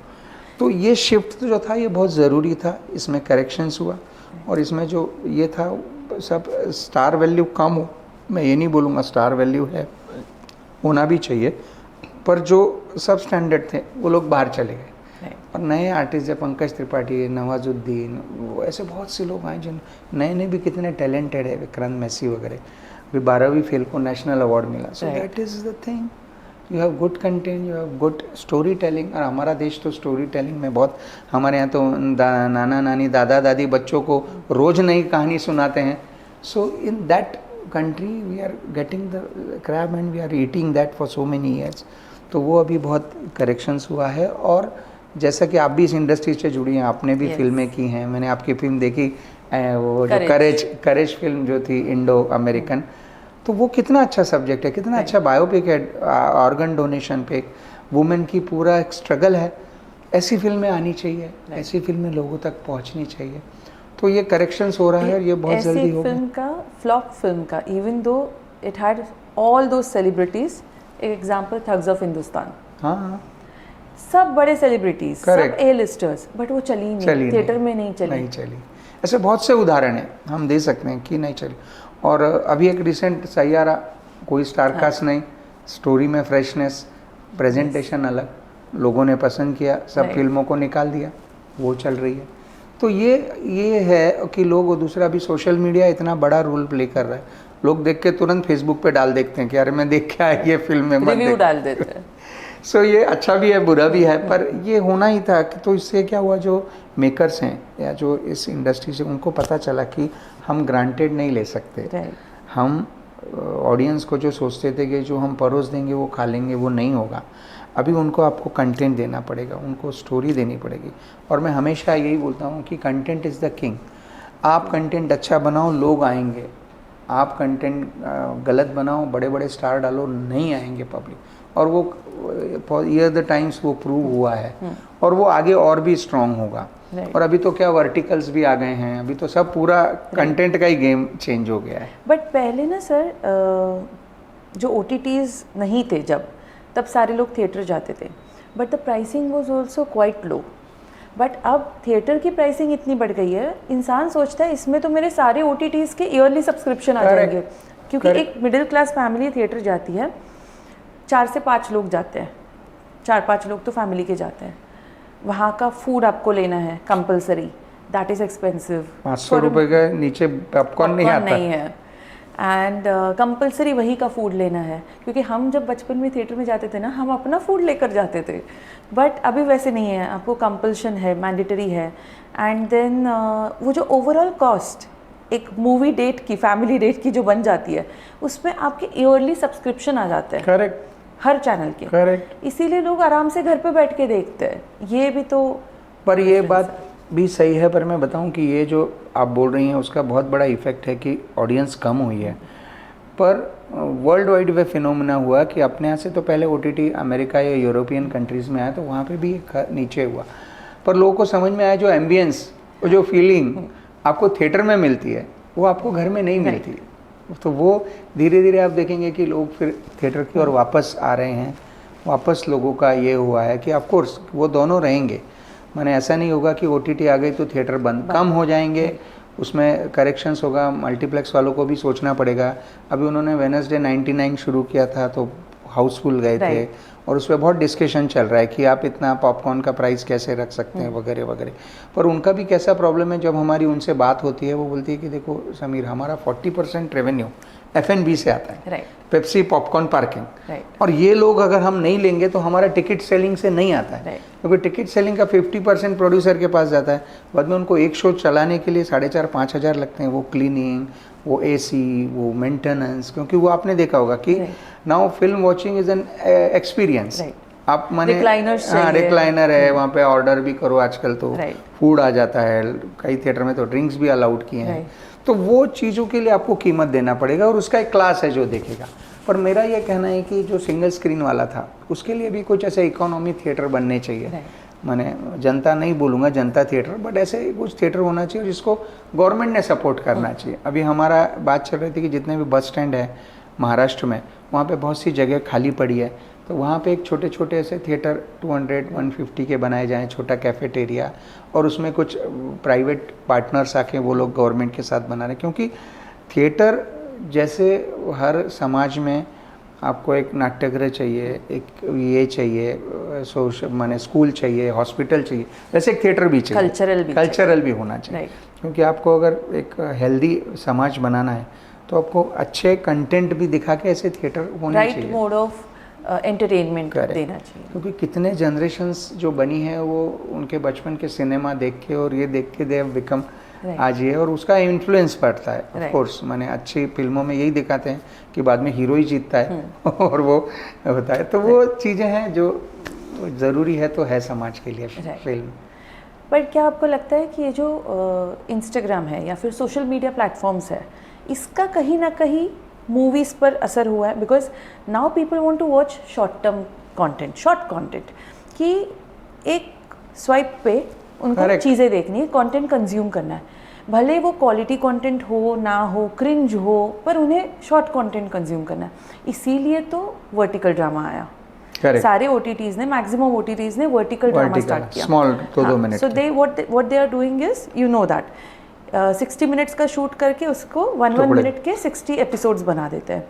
तो ये शिफ्ट जो था ये बहुत ज़रूरी था, इसमें करेक्शंस हुआ, और इसमें जो ये था सब स्टार वैल्यू कम हो, मैं ये नहीं बोलूँगा, स्टार वैल्यू है, होना भी चाहिए, पर जो सब स्टैंडर्ड थे वो लोग बाहर चले गए। और नए आर्टिस्ट जब पंकज त्रिपाठी, नवाजुद्दीन, वो ऐसे बहुत से लोग आए जिन नए भी कितने टैलेंटेड है, विक्रांत मैसी वगैरह, अभी 12वीं फेल को नेशनल अवार्ड मिला। सो that is the thing, you have good content, you have good story telling. और हमारा देश तो स्टोरी टेलिंग में बहुत, हमारे यहाँ तो नाना नानी दादा दादी बच्चों को रोज़ नई कहानी सुनाते हैं। So in that country we are getting the crab and we are eating that for so many years. तो वो अभी बहुत करेक्शंस हुआ है। और जैसा कि आप भी इस इंडस्ट्री से जुड़ी हैं, आपने भी फिल्में की हैं, मैंने आपकी फिल्म देखी, वो जो करेज फिल्म जो थी इंडो अमेरिकन, तो वो कितना अच्छा सब्जेक्ट है, कितना अच्छा बायोपिक है, ऑर्गन डोनेशन पे वुमेन की पूरा एक स्ट्रगल है। ऐसी फिल्में आनी चाहिए, ऐसी फिल्में लोगों तक पहुंचनी चाहिए। तो ये करेक्शंस हो रहा है और ये बहुत जल्दी होगा। फिल्म का, फ्लॉप फिल्म का, even though it had all though celebrities, example Thugs of Hindostan, हाँ, सब बड़े सेलिब्रिटीज, सब A-लिस्टर्स, बट वो चली नहीं, थिएटर में नहीं चली। ऐसे बहुत से उदाहरण हैं हम दे सकते हैं कि नहीं चली। और अभी एक रिसेंट सैयारा, कोई स्टारकास्ट नहीं, स्टोरी में फ्रेशनेस, प्रेजेंटेशन अलग, लोगों ने पसंद किया, सब फिल्मों को निकाल दिया, वो चल रही है। तो ये है कि लोग, दूसरा अभी सोशल मीडिया इतना बड़ा रोल प्ले कर रहा है, लोग देख के तुरंत फेसबुक पे डाल देखते हैं कि अरे मैं देख के आया ये फिल्म में, रिव्यू डाल देते हैं। सो ये अच्छा भी है बुरा भी है, पर ये होना ही था। कि तो इससे क्या हुआ, जो मेकर्स हैं या जो इस इंडस्ट्री से, उनको पता चला कि हम ग्रांटेड नहीं ले सकते। हम ऑडियंस को जो सोचते थे कि जो हम परोस देंगे वो खा लेंगे, वो नहीं होगा। अभी उनको आपको कंटेंट देना पड़ेगा, उनको स्टोरी देनी पड़ेगी। और मैं हमेशा यही बोलता हूँ कि कंटेंट इज़ द किंग। आप कंटेंट अच्छा बनाओ, लोग आएंगे। आप कंटेंट गलत बनाओ, बड़े बड़े स्टार डालो, नहीं आएंगे पब्लिक। और वो ईयर द टाइम्स वो प्रूव हुआ है, और वो आगे और भी स्ट्रांग होगा। और अभी तो क्या वर्टिकल्स भी आ गए हैं, अभी तो सब पूरा कंटेंट का ही गेम चेंज हो गया है। बट पहले ना सर, जो OTTs नहीं थे जब, तब सारे लोग थिएटर जाते थे, but the pricing was also quite low. But अब थिएटर की प्राइसिंग इतनी बढ़ गई है, इंसान सोचता है इसमें तो मेरे सारे OTTs के ईयरली सब्सक्रिप्शन आ जाएंगे, क्योंकि एक मिडिल क्लास फैमिली थिएटर जाती है, 4 से 5 लोग जाते हैं, 4-5 लोग तो फैमिली के जाते हैं। वहाँ का फूड आपको लेना है कंपलसरी, दैट इज़ एक्सपेंसिव। 500 रुपये के नीचे पॉपकॉर्न नहीं आता है, एंड कंपलसरी वही का फूड लेना है। क्योंकि हम जब बचपन में थिएटर में जाते थे ना, हम अपना फूड लेकर जाते थे, बट अभी वैसे नहीं है, आपको कंपल्शन है, मैंडेटरी है। एंड देन वो जो ओवरऑल कॉस्ट एक मूवी डेट की, फैमिली डेट की जो बन जाती है, उसमें आपके ईयरली सब्सक्रिप्शन आ जाते हैं। करेक्ट, हर चैनल के। करेक्ट। इसीलिए लोग आराम से घर पे बैठ के देखते हैं। ये भी तो, पर ये बात भी सही है, पर मैं बताऊं कि ये जो आप बोल रही हैं उसका बहुत बड़ा इफेक्ट है कि ऑडियंस कम हुई है। पर वर्ल्ड वाइड वे फिनोमेना हुआ कि अपने यहाँ से तो पहले OTT अमेरिका या यूरोपियन कंट्रीज़ में आया, तो वहाँ पे भी नीचे हुआ। पर लोगों को समझ में आया जो एम्बियंस, जो फीलिंग आपको थिएटर में मिलती है, वो आपको घर में नहीं मिलती। तो वो धीरे धीरे आप देखेंगे कि लोग फिर थिएटर की ओर वापस आ रहे हैं। वापस लोगों का ये हुआ है कि ऑफ कोर्स वो दोनों रहेंगे, माने ऐसा नहीं होगा कि OTT आ गई तो थिएटर बंद, कम हो जाएंगे, उसमें करेक्शंस होगा। मल्टीप्लेक्स वालों को भी सोचना पड़ेगा। अभी उन्होंने वेडनेसडे 99 शुरू किया था तो हाउसफुल गए थे, और उस पर बहुत डिस्कशन चल रहा है कि आप इतना पॉपकॉर्न का प्राइस कैसे रख सकते हैं वगैरह वगैरह। पर उनका भी कैसा प्रॉब्लम है, जब हमारी उनसे बात होती है वो बोलती है कि देखो समीर, हमारा 40% रेवेन्यू F&B से आता है, पेप्सी, पॉपकॉर्न, पार्किंग, और ये लोग अगर हम नहीं लेंगे तो हमारा टिकट सेलिंग से नहीं आता है, क्योंकि टिकट सेलिंग का 50% प्रोड्यूसर के पास जाता है। बाद में उनको एक शो चलाने के लिए 4,500-5,000 हज़ार लगते हैं, वो क्लीनिंग, वो AC, वो मेंटेनेंस, क्योंकि वो आपने देखा होगा कि now film watching is an experience. आप माने रिक्लाइनर है, वहाँ पे ऑर्डर भी करो, आजकल तो फूड आ जाता है, कई थिएटर में तो ड्रिंक्स भी अलाउड किए हैं। तो वो चीज़ों के लिए आपको कीमत देना पड़ेगा, और उसका एक क्लास है जो देखेगा। पर मेरा ये कहना है कि जो सिंगल स्क्रीन वाला था उसके लिए भी कुछ ऐसे इकोनॉमी थिएटर बनने चाहिए। मैंने जनता नहीं बोलूँगा, जनता थिएटर, बट ऐसे कुछ थिएटर होना चाहिए जिसको गवर्नमेंट ने सपोर्ट करना चाहिए। अभी हमारा बात चल रही थी कि जितने भी बस स्टैंड है महाराष्ट्र में, वहाँ पे बहुत सी जगह खाली पड़ी है, तो वहाँ पे एक छोटे छोटे ऐसे थिएटर 200-150 के बनाए जाएं, छोटा कैफेटेरिया, और उसमें कुछ प्राइवेट पार्टनर्स आके वो लोग गवर्नमेंट के साथ बना रहे हैं। क्योंकि थिएटर जैसे हर समाज में आपको एक नाट्यगृह चाहिए, एक ये चाहिए, माने स्कूल चाहिए, हॉस्पिटल चाहिए, वैसे एक थिएटर भी चाहिए, कल्चरल भी होना चाहिए। क्योंकि आपको अगर एक हेल्दी समाज बनाना है तो आपको अच्छे कंटेंट भी दिखा के ऐसे थिएटर होने चाहिए, राइट मोड ऑफ एंटरटेनमेंट देना चाहिए। क्योंकि कितने जनरेशन्स जो बनी है वो उनके बचपन के सिनेमा देख के और ये देख के दे हैव बिकम आज ये, और उसका इन्फ्लुएंस पड़ता है। ऑफ कोर्स मैंने अच्छी फिल्मों में यही दिखाते हैं कि बाद में हीरो ही जीतता है और वो होता है, तो वो चीज़ें हैं जो ज़रूरी है, तो है समाज के लिए फिल्म। पर क्या आपको लगता है कि ये जो इंस्टाग्राम है या फिर सोशल मीडिया प्लेटफॉर्म्स है, इसका कहीं ना कहीं मूवीज़ पर असर हुआ है? Because now people want to watch short term content, short content, कि एक स्वाइप पे उनको चीज़ें देखनी है, कंटेंट कंज्यूम करना है, भले वो क्वालिटी कंटेंट हो ना हो, क्रिंज हो, पर उन्हें शॉर्ट कंटेंट कंज्यूम करना है। इसीलिए तो वर्टिकल ड्रामा आया। सारे OTTs ने, मैक्सिमम OTTs ने वर्टिकल ड्रामा स्टार्ट किया, small 2 minute. So they what they are doing is, you know that 60 minutes का शूट करके उसको 1 मिनट के 60 एपिसोड्स बना देते हैं।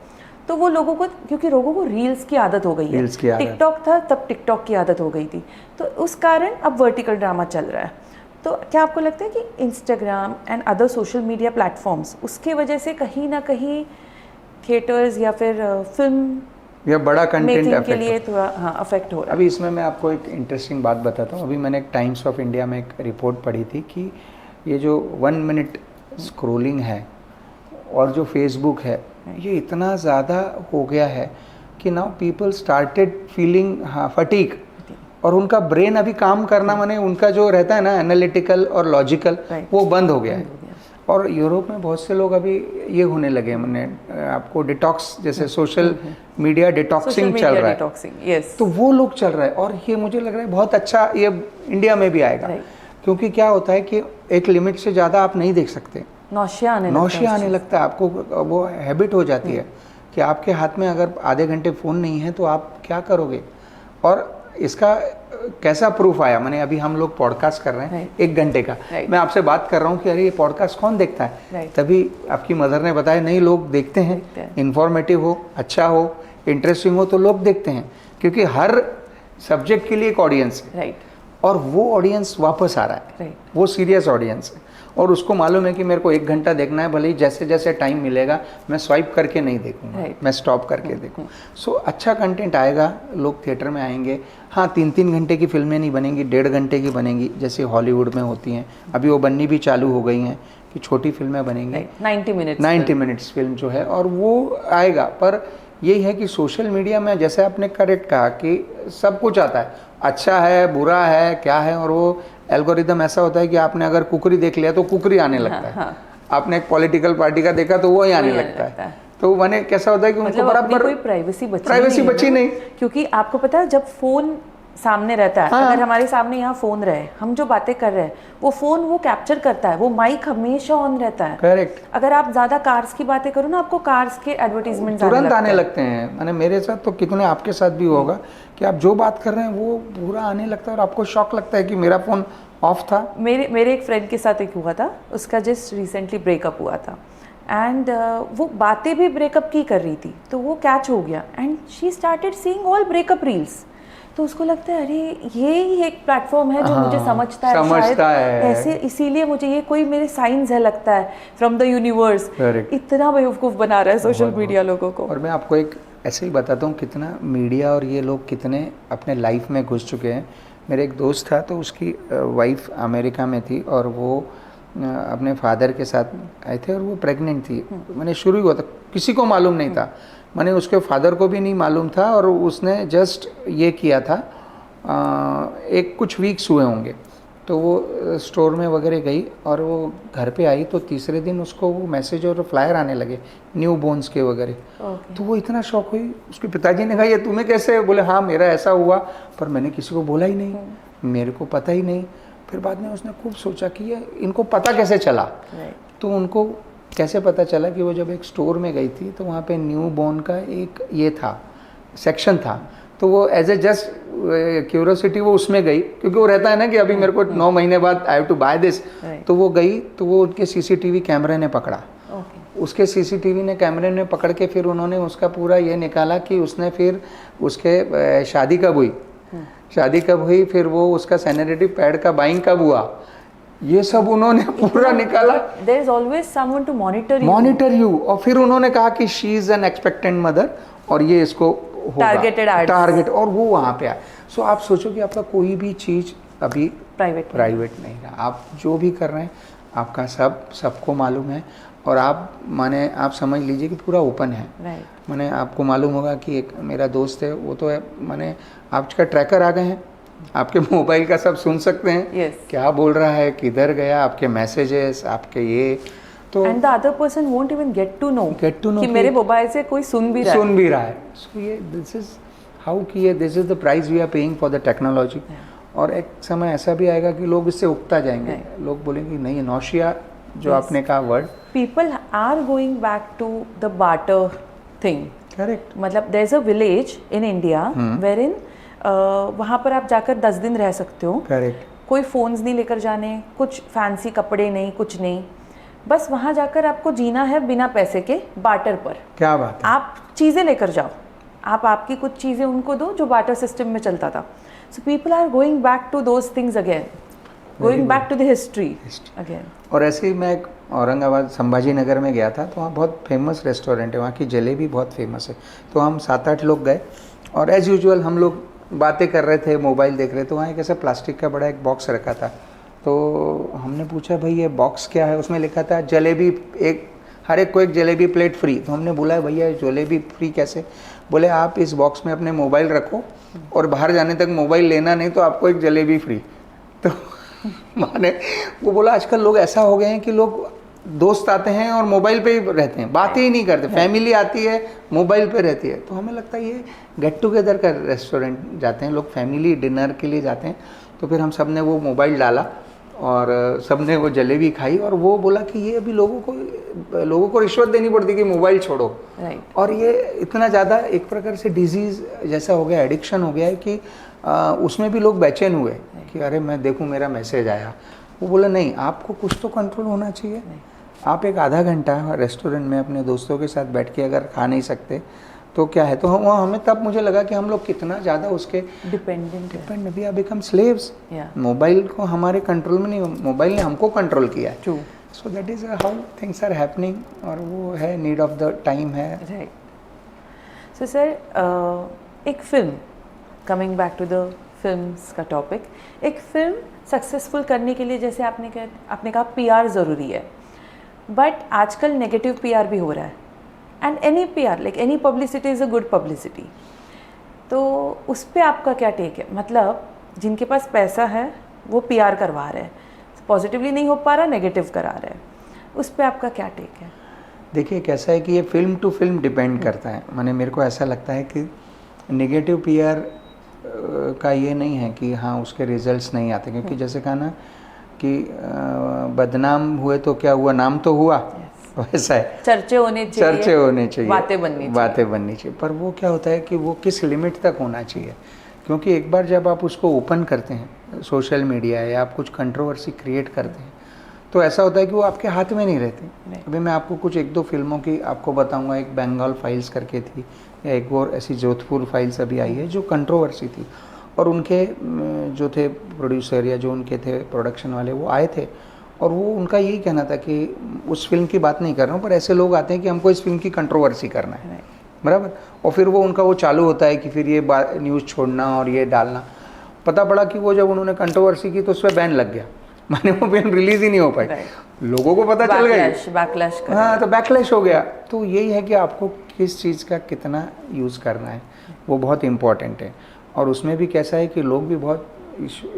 तो वो लोगों को, क्योंकि लोगों को रील्स की आदत हो गई है, टिकटॉक था तब टिकटॉक की आदत हो गई थी, तो उस कारण अब वर्टिकल ड्रामा चल रहा है। तो क्या आपको लगता है कि Instagram and other social media platforms, उसके वजह से कहीं ना कहीं थिएटर्स या फिर फिल्म या बड़ा कंटेंट के लिए थोड़ा अफेक्ट हो रहा है? अभी इसमें मैं आपको एक इंटरेस्टिंग बात बताता हूँ। अभी मैंने एक टाइम्स ऑफ इंडिया में एक रिपोर्ट पढ़ी थी कि ये जो 1 मिनट स्क्रोलिंग है और जो फेसबुक है, ये इतना ज़्यादा हो गया है कि now people started feeling fatigue, और उनका ब्रेन अभी काम करना, माने उनका जो रहता है ना एनालिटिकल और लॉजिकल, वो बंद हो गया है। और यूरोप में बहुत से लोग अभी ये होने लगे, मैंने आपको डिटॉक्स, जैसे सोशल मीडिया डिटॉक्सिंग चल रहा है, तो वो लोग चल रहा है, और ये मुझे लग रहा है बहुत अच्छा ये इंडिया में भी आएगा। क्योंकि क्या होता है कि एक लिमिट से ज़्यादा आप नहीं देख सकते, नौशिया आने लगता है आपको, वो हैबिट हो जाती है कि आपके हाथ में अगर आधे घंटे फ़ोन नहीं है तो आप क्या करोगे। और इसका कैसा प्रूफ आया, मैंने अभी हम लोग पॉडकास्ट कर रहे हैं 1 घंटे का, मैं आपसे बात कर रहा हूँ कि अरे ये पॉडकास्ट कौन देखता है, तभी आपकी मदर ने बताया नहीं, लोग देखते हैं, इन्फॉर्मेटिव हो, अच्छा हो, इंटरेस्टिंग हो तो लोग देखते हैं, क्योंकि हर सब्जेक्ट के लिए एक ऑडियंस है, और वो ऑडियंस वापस आ रहा है, वो सीरियस ऑडियंस है, और उसको मालूम है कि मेरे को 1 घंटा देखना है, भले ही जैसे जैसे टाइम मिलेगा मैं स्वाइप करके नहीं देखूंगा, मैं स्टॉप करके देखूँ। सो अच्छा कंटेंट आएगा, लोग थिएटर में आएंगे। हाँ, 3-3 घंटे की फिल्में नहीं बनेंगी, 1.5 घंटे की बनेंगी, जैसे हॉलीवुड में होती हैं, अभी वो बननी भी चालू हो गई हैं कि छोटी फिल्में बनेंगी, 90 मिनट्स फिल्म जो है, और वो आएगा। पर यही है कि सोशल मीडिया में, जैसे आपने करेक्ट कहा कि सब कुछ आता है, अच्छा है, बुरा है, क्या है, और वो एल्गोरिदम ऐसा होता है कि आपने अगर कुकरी देख लिया तो कुकरी आने लगता है, आपने एक पॉलिटिकल पार्टी का देखा तो वो ही आने लगता है। तो मैंने कैसा होता है कि उनको बराबर कोई प्राइवेसी बची नहीं, नहीं, क्योंकि आपको पता है जब फोन सामने रहता है, हाँ। अगर हमारे सामने यहाँ फोन रहे, हम जो बातें कर रहे हैं वो फोन वो कैप्चर करता है, वो माइक हमेशा ऑन रहता है। करेक्ट। अगर आप ज्यादा कार्स की बातें करो ना, आपको कार्स के एडवर्टीजमेंट तुरंत आने लगते हैं। मैंने मेरे साथ तो कितने, आपके साथ भी होगा कि आप जो बात कर रहे हैं वो पूरा आने लगता है और आपको शॉक लगता है कि मेरा फ़ोन ऑफ था। मेरे एक फ्रेंड के साथ एक हुआ था, उसका जस्ट रिसेंटली ब्रेकअप हुआ था एंड वो बातें भी ब्रेकअप की कर रही थी, तो वो कैच हो गया and she started seeing all breakup reels. तो उसको लगता है अरे ये ही एक प्लेटफॉर्म है जो मुझे समझता है, शायद ऐसे, इसीलिए मुझे ये कोई मेरे साइंस है लगता है फ्रॉम द यूनिवर्स। इतना बेवकूफ़ बना रहा है सोशल मीडिया लोगों को। और मैं आपको एक ऐसे ही बताता हूँ कितना मीडिया और ये लोग कितने अपने लाइफ में घुस चुके हैं। मेरे एक दोस्त था, तो उसकी वाइफ अमेरिका में थी और वो अपने फादर के साथ आए थे और वो प्रेग्नेंट थी। मैंने शुरू ही हुआ था, किसी को मालूम नहीं था, मैंने उसके फादर को भी नहीं मालूम था और उसने जस्ट ये किया था, एक कुछ वीक्स हुए होंगे, तो वो स्टोर में वगैरह गई और वो घर पे आई तो तीसरे दिन उसको वो मैसेज और फ्लायर आने लगे न्यू बोन्स के वगैरह। तो वो इतना शॉक हुई, उसके पिताजी ने कहा ये तुम्हें कैसे? बोले हाँ मेरा ऐसा हुआ, पर मैंने किसी को बोला ही नहीं, मेरे को पता ही नहीं। फिर बाद में उसने खूब सोचा कि ये इनको पता कैसे चला। तो उनको कैसे पता चला कि वो जब एक स्टोर में गई थी तो वहाँ पे न्यू बॉर्न का एक ये था, सेक्शन था, तो वो एज ए जस्ट क्यूरियोसिटी वो उसमें गई, क्योंकि वो रहता है ना कि अभी मेरे को 9 महीने बाद I have to buy this. तो वो गई तो वो उनके सीसीटीवी कैमरे ने पकड़ा। उसके सीसीटीवी ने कैमरे ने पकड़ के फिर उन्होंने उसका पूरा ये निकाला कि उसने फिर उसके शादी कब हुई, शादी कब हुई, फिर वो उसका सैनिटरी पैड का बाइंग कब हुआ, ये सब उन्होंने पूरा निकाला। There is always someone to monitor you. और फिर उन्होंने कहा कि she is an expectant mother और ये इसको टारगेट और वो वहाँ पे आया। सो आप सोचो कि आपका कोई भी चीज़ अभी प्राइवेट नहीं रहा, आप जो भी कर रहे हैं आपका सबको मालूम है और आप समझ लीजिए कि पूरा ओपन है। मैंने आपको मालूम होगा कि एक मेरा दोस्त है, वो तो है, मैंने आपका ट्रैकर आ गए हैं, आपके मोबाइल का सब सुन सकते हैं, क्या बोल रहा है, किधर गया, आपके मैसेजेस, आपके ये, तो and the other person won't even get to know कि मेरे मोबाइल से कोई सुन भी रहा है। सो ये दिस इज हाउ कि ये this is the price we are paying for the technology. और एक समय ऐसा भी आएगा कि लोग इससे उगता जाएंगे, लोग बोलेंगे नहीं, नौशिया जो आपने कहा word, people are going back to the barter thing. Correct. मतलब there is a village in India where in वहाँ पर आप जाकर 10 दिन रह सकते हो। करेक्ट। कोई फ़ोन्स नहीं लेकर जाने, कुछ फैंसी कपड़े नहीं, कुछ नहीं, बस वहाँ जाकर आपको जीना है बिना पैसे के, बार्टर पर। क्या बात है। आप चीज़ें लेकर जाओ, आप आपकी कुछ चीज़ें उनको दो, जो बार्टर सिस्टम में चलता था। So people are going back to those things again, going back to the history again. और ऐसे ही मैं औरंगाबाद संभाजी नगर में गया था, तो वहाँ बहुत फेमस रेस्टोरेंट है, वहाँ की जलेबी बहुत फेमस है। तो हम 7-8 लोग गए और एज़ यूजुअल हम लोग बातें कर रहे थे, मोबाइल देख रहे थे। तो वहाँ एक ऐसा प्लास्टिक का बड़ा एक बॉक्स रखा था, तो हमने पूछा भाई ये बॉक्स क्या है? उसमें लिखा था जलेबी, एक हर एक को एक जलेबी प्लेट फ्री। तो हमने बोला भैया जलेबी फ्री कैसे? बोले आप इस बॉक्स में अपने मोबाइल रखो और बाहर जाने तक मोबाइल लेना नहीं तो आपको एक जलेबी फ्री। तो माने वो बोला आजकल लोग ऐसा हो गए हैं कि लोग दोस्त आते हैं और मोबाइल पे ही रहते हैं, बातें ही नहीं करते, फैमिली आती है मोबाइल पे रहती है। तो हमें लगता है ये गेट टुगेदर का रेस्टोरेंट जाते हैं लोग, फैमिली डिनर के लिए जाते हैं। तो फिर हम सब ने वो मोबाइल डाला और सब ने वो जलेबी खाई और वो बोला कि ये अभी लोगों को रिश्वत देनी पड़ती कि मोबाइल छोड़ो। और ये इतना ज़्यादा एक प्रकार से डिजीज़ जैसा हो गया, एडिक्शन हो गया है कि उसमें भी लोग बेचैन हुए कि अरे मैं देखूं मेरा मैसेज आया। वो बोला नहीं, आपको कुछ तो कंट्रोल होना चाहिए। आप एक आधा घंटा रेस्टोरेंट में अपने दोस्तों के साथ बैठ के अगर खा नहीं सकते तो क्या है? तो हमें तब मुझे लगा कि हम लोग कितना ज़्यादा उसके depend we are become slaves. Mobile को हमारे कंट्रोल में नहीं, मोबाइल ने हमको कंट्रोल किया है। So that is how things are happening और वो है नीड ऑफ द टाइम है। राइट। सो सर, एक film, coming back to the films का टॉपिक, एक फिल्म सक्सेसफुल करने के लिए जैसे आपने कहा PR ज़रूरी है, बट आजकल नेगेटिव PR भी हो रहा है, and any PR like any publicity is a good publicity. तो उस पर आपका क्या टेक है? मतलब जिनके पास पैसा है वो PR करवा रहे हैं, पॉजिटिवली नहीं हो पा रहा, नेगेटिव करा रहे हैं, उस पर आपका क्या टेक है? देखिए कैसा है कि ये फिल्म टू फिल्म डिपेंड करता है। माने मेरे को ऐसा लगता है कि नेगेटिव PR का ये नहीं है कि हाँ उसके रिजल्ट्स नहीं आते, क्योंकि जैसे कहा ना कि बदनाम हुए तो क्या हुआ, नाम तो हुआ, वैसा है, चर्चे होने चाहिए, चर्चे होने चाहिए, बातें बननी चाहिए, बातें बननी चाहिए। पर वो क्या होता है कि वो किस लिमिट तक होना चाहिए, क्योंकि एक बार जब आप उसको ओपन करते हैं सोशल मीडिया या आप कुछ कंट्रोवर्सी क्रिएट करते हैं तो ऐसा होता है कि वो आपके हाथ में नहीं रहते। अभी मैं आपको कुछ एक दो फिल्मों की आपको बताऊंगा, एक बंगाल फाइल्स करके थी, या एक और ऐसी जोधपुर फाइल्स अभी आई है जो कंट्रोवर्सी थी, और उनके जो थे प्रोड्यूसर या जो उनके थे प्रोडक्शन वाले वो आए थे, और वो उनका यही कहना था कि उस फिल्म की बात नहीं कर रहा हूँ, पर ऐसे लोग आते हैं कि हमको इस फिल्म की कंट्रोवर्सी करना है, बराबर, और फिर वो उनका वो चालू होता है कि फिर ये न्यूज़ छोड़ना और ये डालना। पता पड़ा कि वो जब उन्होंने कंट्रोवर्सी की तो उस पर बैन लग गया, माने वो फिल्म रिलीज ही नहीं हो पाई, लोगों को पता चल गई, बैकलैश, हाँ, तो बैकलैश हो गया। तो यही है कि आपको किस चीज़ का कितना यूज़ करना है वो बहुत इम्पॉर्टेंट है। और उसमें भी कैसा है कि लोग भी बहुत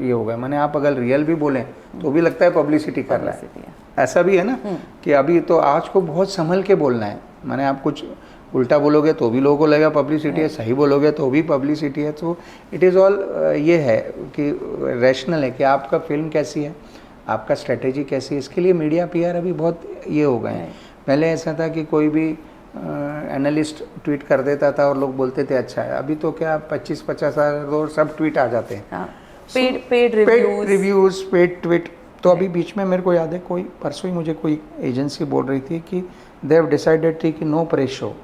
ये हो गए, माने आप अगर रियल भी बोलें तो भी लगता है पब्लिसिटी कर रहा है, ऐसा भी है ना कि अभी तो आज को बहुत संभल के बोलना है, माने आप कुछ उल्टा बोलोगे तो भी लोगों को लगेगा पब्लिसिटी है, सही बोलोगे तो भी पब्लिसिटी है। तो इट इज़ ऑल ये है कि रैशनल है कि आपका फिल्म कैसी है, आपका स्ट्रेटेजी कैसी है, इसके लिए मीडिया पीआर अभी बहुत ये हो गए हैं। पहले ऐसा था कि कोई भी एनालिस्ट ट्वीट कर देता था और लोग बोलते थे अच्छा है, अभी तो क्या 25-50 हज़ार और सब ट्वीट आ जाते हैं, पेड रिव्यूज़, पेड ट्वीट। तो अभी बीच में मेरे को याद है कोई परसों ही मुझे कोई एजेंसी बोल रही थी कि दे हैव डिसाइडेड थी कि no press show,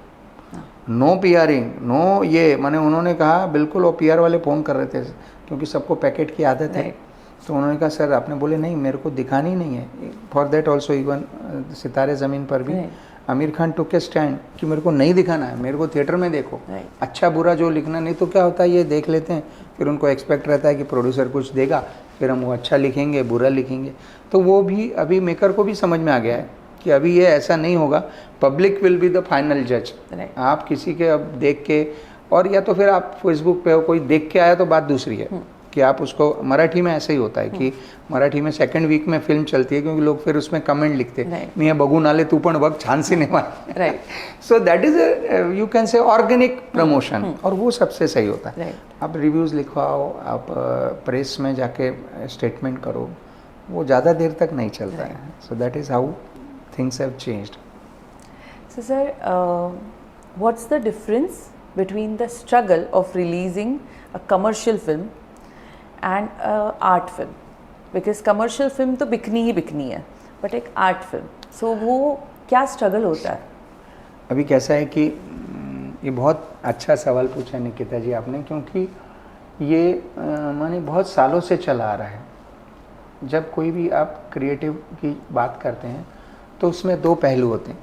no PRing, no ये, माने उन्होंने कहा बिल्कुल, वो पीआर वाले फ़ोन कर रहे थे क्योंकि सबको पैकेट की आदत है, तो उन्होंने कहा सर आपने बोले नहीं मेरे को दिखानी नहीं है। फॉर देट ऑल्सो इवन सितारे ज़मीन पर भी आमिर खान टुक के स्टैंड कि मेरे को नहीं दिखाना है, मेरे को थिएटर में देखो, अच्छा बुरा जो लिखना, नहीं तो क्या होता है ये देख लेते हैं, फिर उनको एक्सपेक्ट रहता है कि प्रोड्यूसर कुछ देगा, फिर हम वो अच्छा लिखेंगे बुरा लिखेंगे। तो वो भी अभी मेकर को भी समझ में आ गया है कि अभी ये ऐसा नहीं होगा, public will be the final जज। आप किसी के अब देख के, और या तो फिर आप फेसबुक पे हो कोई देख के आया तो बात दूसरी है कि आप उसको, मराठी में ऐसा ही होता है कि मराठी में सेकंड वीक में फिल्म चलती है क्योंकि लोग फिर उसमें कमेंट लिखते हैं, मैं बघून आले तू पण बघ छान cinema, right. So that is you can say organic promotion, और वो सबसे सही होता है। आप रिव्यूज़ लिखवाओ, आप प्रेस में जाके स्टेटमेंट करो, वो ज़्यादा देर तक नहीं चलता है। So that is how things have changed. So sir, what's the difference between the struggle of releasing a commercial film and a art film? Because commercial film तो बिकनी ही बिकनी है, but एक art film, so वो क्या struggle होता है? अभी कैसा है कि ये बहुत अच्छा सवाल पूछा निकिता जी आपने, क्योंकि ये माने बहुत सालों से चला आ रहा है। जब कोई भी आप क्रिएटिव की बात करते हैं तो उसमें दो पहलू होते हैं,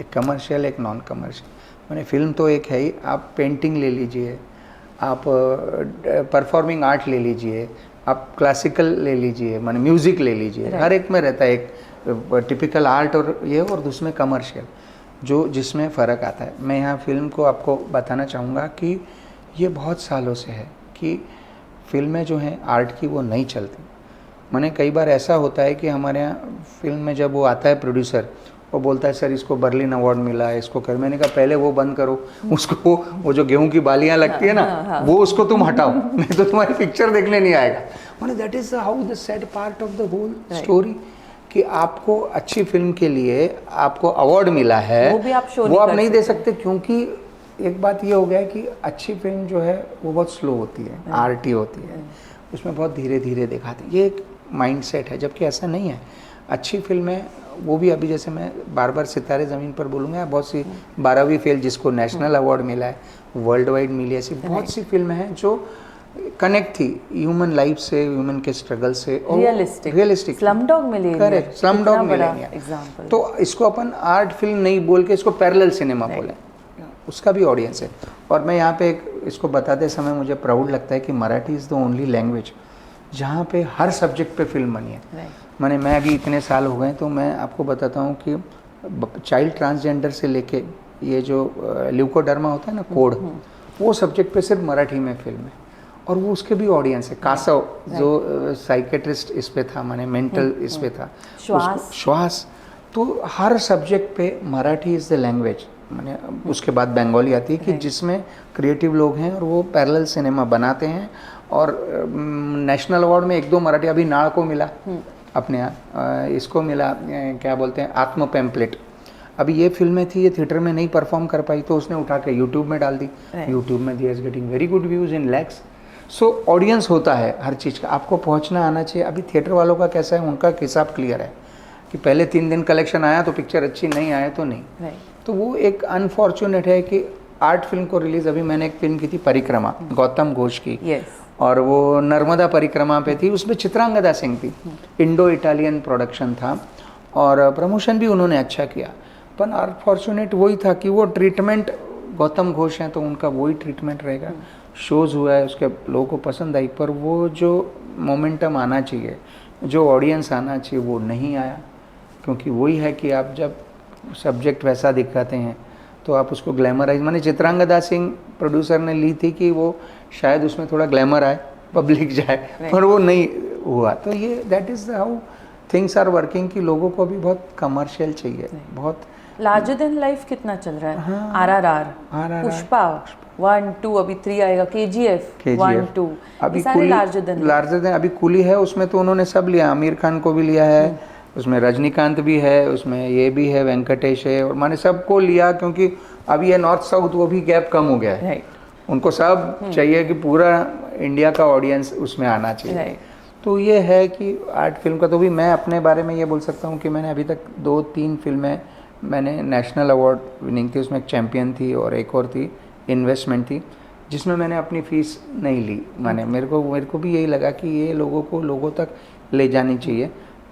एक कमर्शियल एक नॉन कमर्शियल। माने फिल्म तो एक है ही, आप पेंटिंग ले लीजिए, आप परफॉर्मिंग आर्ट ले लीजिए, आप क्लासिकल ले लीजिए, माने म्यूज़िक ले लीजिए, हर एक में रहता है एक टिपिकल आर्ट और ये, और दूसरे कमर्शियल जो जिसमें फ़र्क आता है। मैं यहाँ फिल्म को आपको बताना चाहूँगा कि ये बहुत सालों से है कि फिल्में जो हैं आर्ट की वो नहीं चलती। माने कई बार ऐसा होता है कि हमारे यहाँ फिल्म में जब वो आता है प्रोड्यूसर, वो बोलता है सर इसको बर्लिन अवार्ड मिला है, इसको कर, मैंने कहा पहले वो बंद करो, उसको वो जो गेहूं की बालियां लगती है ना, वो उसको तुम हटाओ, नहीं तो तुम्हारी पिक्चर देखने नहीं आएगा। माने that is how the sad part of the whole story, कि आपको अच्छी फिल्म के लिए आपको अवार्ड मिला है, वो आप नहीं दे सकते, क्योंकि एक बात ये हो गया है कि अच्छी फिल्म जो है वो बहुत स्लो होती है, आर्टी होती है, उसमें बहुत धीरे धीरे दिखाते हैं, ये एक माइंडसेट है, जबकि ऐसा नहीं है। अच्छी फिल्में वो भी, अभी जैसे मैं बार बार सितारे ज़मीन पर बोलूँगा, बहुत सी 12वीं फेल जिसको नेशनल अवार्ड मिला है, वर्ल्ड वाइड मिली, ऐसी बहुत सी फिल्में हैं जो कनेक्ट थी ह्यूमन लाइफ से, ह्यूमन के स्ट्रगल से, और realistic. Slumdog millennium, correct, Slumdog millennium. तो इसको अपन आर्ट फिल्म नहीं बोल के इसको पैरेलल सिनेमा बोलें, उसका भी ऑडियंस है। और मैं यहाँ पे इसको बताते समय मुझे प्राउड लगता है कि Marathi is the only language जहाँ पे हर सब्जेक्ट पे फिल्म बनी है। माने मैं अभी इतने साल हो गए तो मैं आपको बताता हूँ कि चाइल्ड ट्रांसजेंडर से लेके ये जो ल्यूकोडर्मा होता है ना, कोड, वो सब्जेक्ट पे सिर्फ मराठी में फिल्म है, और वो उसके भी ऑडियंस है। कासव जो साइकेट्रिस्ट इस पे था, माने मेंटल इस पे था, श्वास। तो हर सब्जेक्ट पे मराठी इज़ द लैंग्वेज मैंने उसके बाद बंगाली आती है कि जिसमें क्रिएटिव लोग हैं और वो पैरेलल सिनेमा बनाते हैं। और नेशनल अवार्ड में 1-2 मराठी, अभी नाड़ को मिला अपने यहाँ, इसको मिला क्या बोलते हैं आत्म पैम्पलेट। अभी ये फिल्में थी, ये थिएटर में नहीं परफॉर्म कर पाई तो उसने उठा के यूट्यूब में डाल दी। यूट्यूब में दी is getting very good views in lakhs. सो ऑडियंस होता है हर चीज़ का, आपको पहुँचना आना चाहिए। अभी थिएटर वालों का कैसा है, उनका हिसाब क्लियर है कि पहले 3 दिन कलेक्शन आया तो पिक्चर अच्छी, नहीं आया तो नहीं। तो वो एक अनफॉर्चुनेट है कि आर्ट फिल्म को रिलीज़, अभी मैंने एक फिल्म की थी परिक्रमा, गौतम घोष की, और वो नर्मदा परिक्रमा पे थी, उसमें चित्रांगदा सिंह थी, इंडो इटालियन प्रोडक्शन था और प्रमोशन भी उन्होंने अच्छा किया। पर अनफॉर्चुनेट वही था कि वो ट्रीटमेंट, गौतम घोष हैं तो उनका वही ट्रीटमेंट रहेगा। शोज़ हुआ है, उसके लोगों को पसंद आई, पर वो जो मोमेंटम आना चाहिए, जो ऑडियंस आना चाहिए, वो नहीं आया। क्योंकि वही है कि आप जब सब्जेक्ट वैसा दिखाते हैं तो आप उसको ग्लैमराइज, मैंने चित्रांगदा सिंह प्रोड्यूसर ने ली थी कि वो शायद उसमें थोड़ा ग्लैमर आए, पब्लिक जाए, पर वो नहीं हुआ। तो ये that is how things are working कि लोगों को भी बहुत कमर्शियल चाहिए, बहुत। लार्जर देन लाइफ कितना चल रहा है? हाँ, RRR, पुष्पा 1, 2, अभी 3 आएगा, KGF 1, 2, अभी सारे लार्जर देन। अभी कूली है, उसमें तो उन्होंने सब लिया, आमिर खान को भी लिया है, उसमें रजनीकांत भी है, उसमें ये भी है, वेंकटेश है, और मैंने सबको लिया क्योंकि अभी ये नॉर्थ साउथ वो भी गैप कम हो गया है। उनको सब चाहिए कि पूरा इंडिया का ऑडियंस उसमें आना चाहिए। तो ये है कि आर्ट फिल्म का, तो भी मैं अपने बारे में ये बोल सकता हूँ कि मैंने अभी तक 2-3 फिल्में मैंने नेशनल अवार्ड विनिंग थी, उसमें एक चैम्पियन थी और एक और थी इन्वेस्टमेंट थी, जिसमें मैंने अपनी फ़ीस नहीं ली। मैंने मेरे को भी यही लगा कि ये लोगों तक ले जानी चाहिए।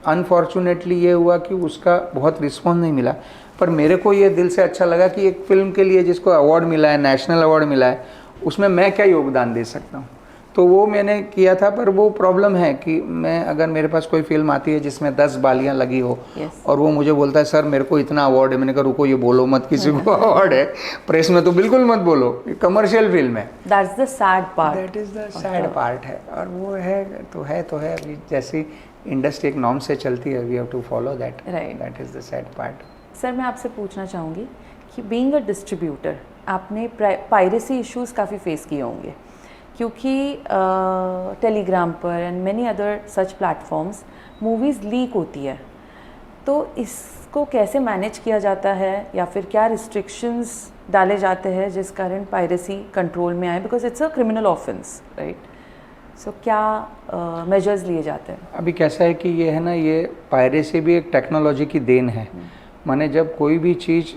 अनफॉर्चुनेटली ये हुआ कि उसका बहुत रिस्पॉन्स नहीं मिला, पर मेरे को ये दिल से अच्छा लगा कि एक फ़िल्म के लिए जिसको अवार्ड मिला है, नेशनल अवार्ड मिला है, उसमें मैं क्या योगदान दे सकता हूँ। तो वो मैंने किया था। पर वो प्रॉब्लम है कि मैं, अगर मेरे पास कोई फिल्म आती है जिसमें 10 बालियाँ लगी हो और वो मुझे बोलता है सर मेरे को इतना अवार्ड है, मैंने कहा रुको ये बोलो मत किसी को अवार्ड है, प्रेस में तो बिल्कुल मत बोलो, ये कमर्शियल फिल्म है। That's the sad part. That is the sad part है। और वो है तो है अभी जैसी इंडस्ट्री एक नॉर्म से चलती है, we have to follow that, that is the sad part. Sir मैं आपसे पूछना चाहूँगी कि बीइंग अ डिस्ट्रीब्यूटर आपने पायरेसी इश्यूज़ काफ़ी फेस किए होंगे, क्योंकि टेलीग्राम पर and many other such platforms movies leak होती है, तो इसको कैसे मैनेज किया जाता है या फिर क्या रिस्ट्रिक्शंस डाले जाते हैं जिस कारण पायरेसी कंट्रोल में आए, because it's a criminal offence, right? So क्या मेजर्स लिए जाते हैं? अभी कैसा है कि ये है ना, ये पायरेसी भी एक टेक्नोलॉजी की देन है। माने जब कोई भी चीज़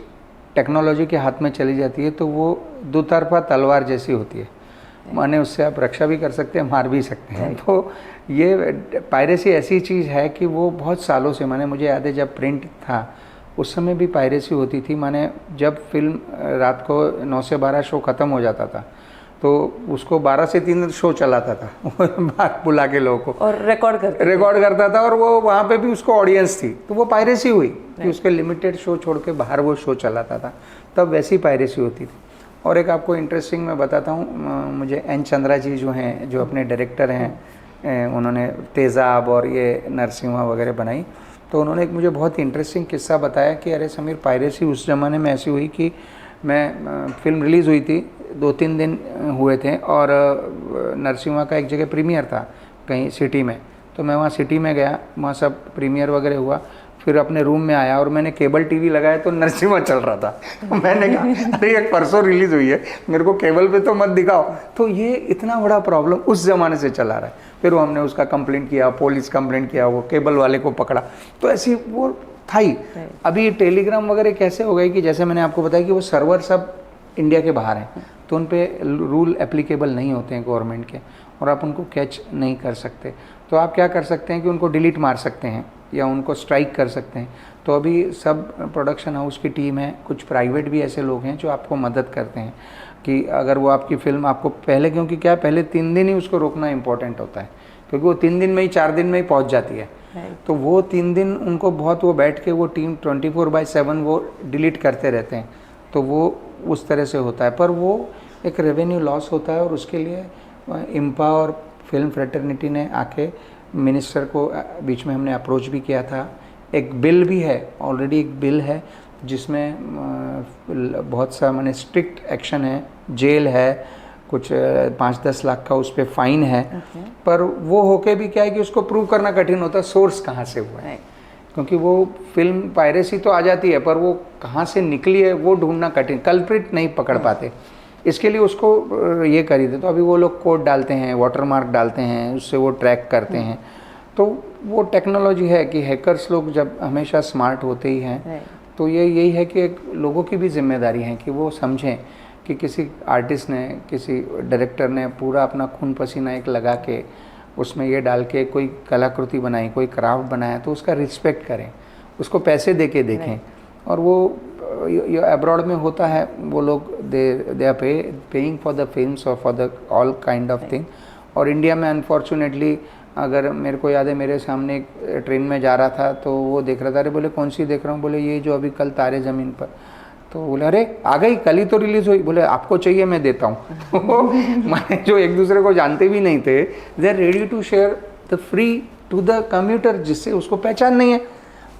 टेक्नोलॉजी के हाथ में चली जाती है तो वो दुतरफा तलवार जैसी होती है, माने उससे आप रक्षा भी कर सकते हैं, मार भी सकते हैं। तो ये पायरेसी ऐसी चीज़ है कि वो बहुत सालों से, माने मुझे याद है जब प्रिंट था उस समय भी पायरेसी होती थी। माने जब फिल्म रात को 9 से 12 शो ख़त्म हो जाता था तो उसको 12 से 3 शो चलाता था बुला के लोगों को, और रिकॉर्ड करता था, और वो वहाँ पे भी उसको ऑडियंस थी। तो वो पायरेसी हुई कि उसके लिमिटेड शो छोड़ के बाहर वो शो चलाता था, तब वैसी पायरेसी होती थी। और एक आपको इंटरेस्टिंग मैं बताता हूँ, मुझे एन चंद्रा जी जो हैं, जो अपने डायरेक्टर हैं, उन्होंने तेज़ाब और ये नरसिम्हा वगैरह बनाई, तो उन्होंने एक मुझे बहुत इंटरेस्टिंग किस्सा बताया कि अरे समीर, पायरेसी उस ज़माने में ऐसी हुई कि मैं फिल्म रिलीज़ हुई थी, 2-3 दिन हुए थे और नरसिम्हा का एक जगह प्रीमियर था कहीं सिटी में, तो मैं वहाँ सिटी में गया, वहाँ सब प्रीमियर वगैरह हुआ, फिर अपने रूम में आया और मैंने केबल टीवी लगाया तो नरसिम्हा चल रहा था। मैंने कहा अरे एक परसों रिलीज़ हुई है, मेरे को केबल पे तो मत दिखाओ। तो ये इतना बड़ा प्रॉब्लम उस ज़माने से चला रहा है। फिर वो हमने उसका कंप्लेंट किया, पुलिस कंप्लेंट किया, वो केबल वाले को पकड़ा, तो ऐसी वो था ही। अभी टेलीग्राम वगैरह कैसे हो गई कि जैसे मैंने आपको बताया कि वो सर्वर सब इंडिया के बाहर हैं, तो उन पर रूल एप्लीकेबल नहीं होते हैं गवर्नमेंट के, और आप उनको कैच नहीं कर सकते। तो आप क्या कर सकते हैं कि उनको डिलीट मार सकते हैं या उनको स्ट्राइक कर सकते हैं। तो अभी सब प्रोडक्शन हाउस की टीम है, कुछ प्राइवेट भी ऐसे लोग हैं जो आपको मदद करते हैं कि अगर वो आपकी फ़िल्म आपको पहले, क्योंकि क्या पहले 3 दिन ही उसको रोकना इंपॉर्टेंट होता है, क्योंकि वो 3 दिन में ही 4 दिन में ही पहुंच जाती है। तो वो 3 दिन उनको बहुत, वो बैठ के वो टीम 24/7 वो डिलीट करते रहते हैं, तो वो उस तरह से होता है। पर वो एक रेवेन्यू लॉस होता है, और उसके लिए इम्पा और फिल्म फ्रेटर्निटी ने आके मिनिस्टर को बीच में हमने अप्रोच भी किया था। एक बिल भी है, ऑलरेडी एक बिल है जिसमें बहुत सा मैंने स्ट्रिक्ट एक्शन है, जेल है, कुछ 5-10 लाख का उस पर फाइन है। पर वो होके भी क्या है कि उसको प्रूव करना कठिन होता है सोर्स कहाँ से हुआ है, क्योंकि वो फिल्म पायरेसी तो आ जाती है पर वो कहाँ से निकली है वो ढूंढना कठिन, कल्प्रिट नहीं पकड़ पाते। इसके लिए उसको ये कर ही दे, तो अभी वो लोग कोड डालते हैं, वाटरमार्क डालते हैं, उससे वो ट्रैक करते हैं। तो वो टेक्नोलॉजी है कि हैकर्स लोग जब हमेशा स्मार्ट होते ही हैं। तो ये यही है कि एक लोगों की भी जिम्मेदारी है कि वो समझें कि किसी आर्टिस्ट ने, किसी डायरेक्टर ने पूरा अपना खून पसीना एक लगा के उसमें ये डाल के कोई कलाकृति बनाई, कोई क्राफ्ट बनाया, तो उसका रिस्पेक्ट करें, उसको पैसे दे के देखें। और वो अब्रॉड में होता है, वो लोग they are paying for the films और for the all kind of thing. और इंडिया में अनफॉर्चुनेटली, अगर मेरे को याद है, मेरे सामने एक ट्रेन में जा रहा था तो वो देख रहा था, अरे बोले कौन सी देख रहा हूँ, बोले ये जो अभी कल तारे ज़मीन पर। तो बोले अरे आ गई, कल ही तो रिलीज़ हुई। बोले आपको चाहिए मैं देता हूँ। माने जो एक दूसरे को जानते भी नहीं थे, they are ready to share the free to the commuter, जिससे उसको पहचान नहीं है।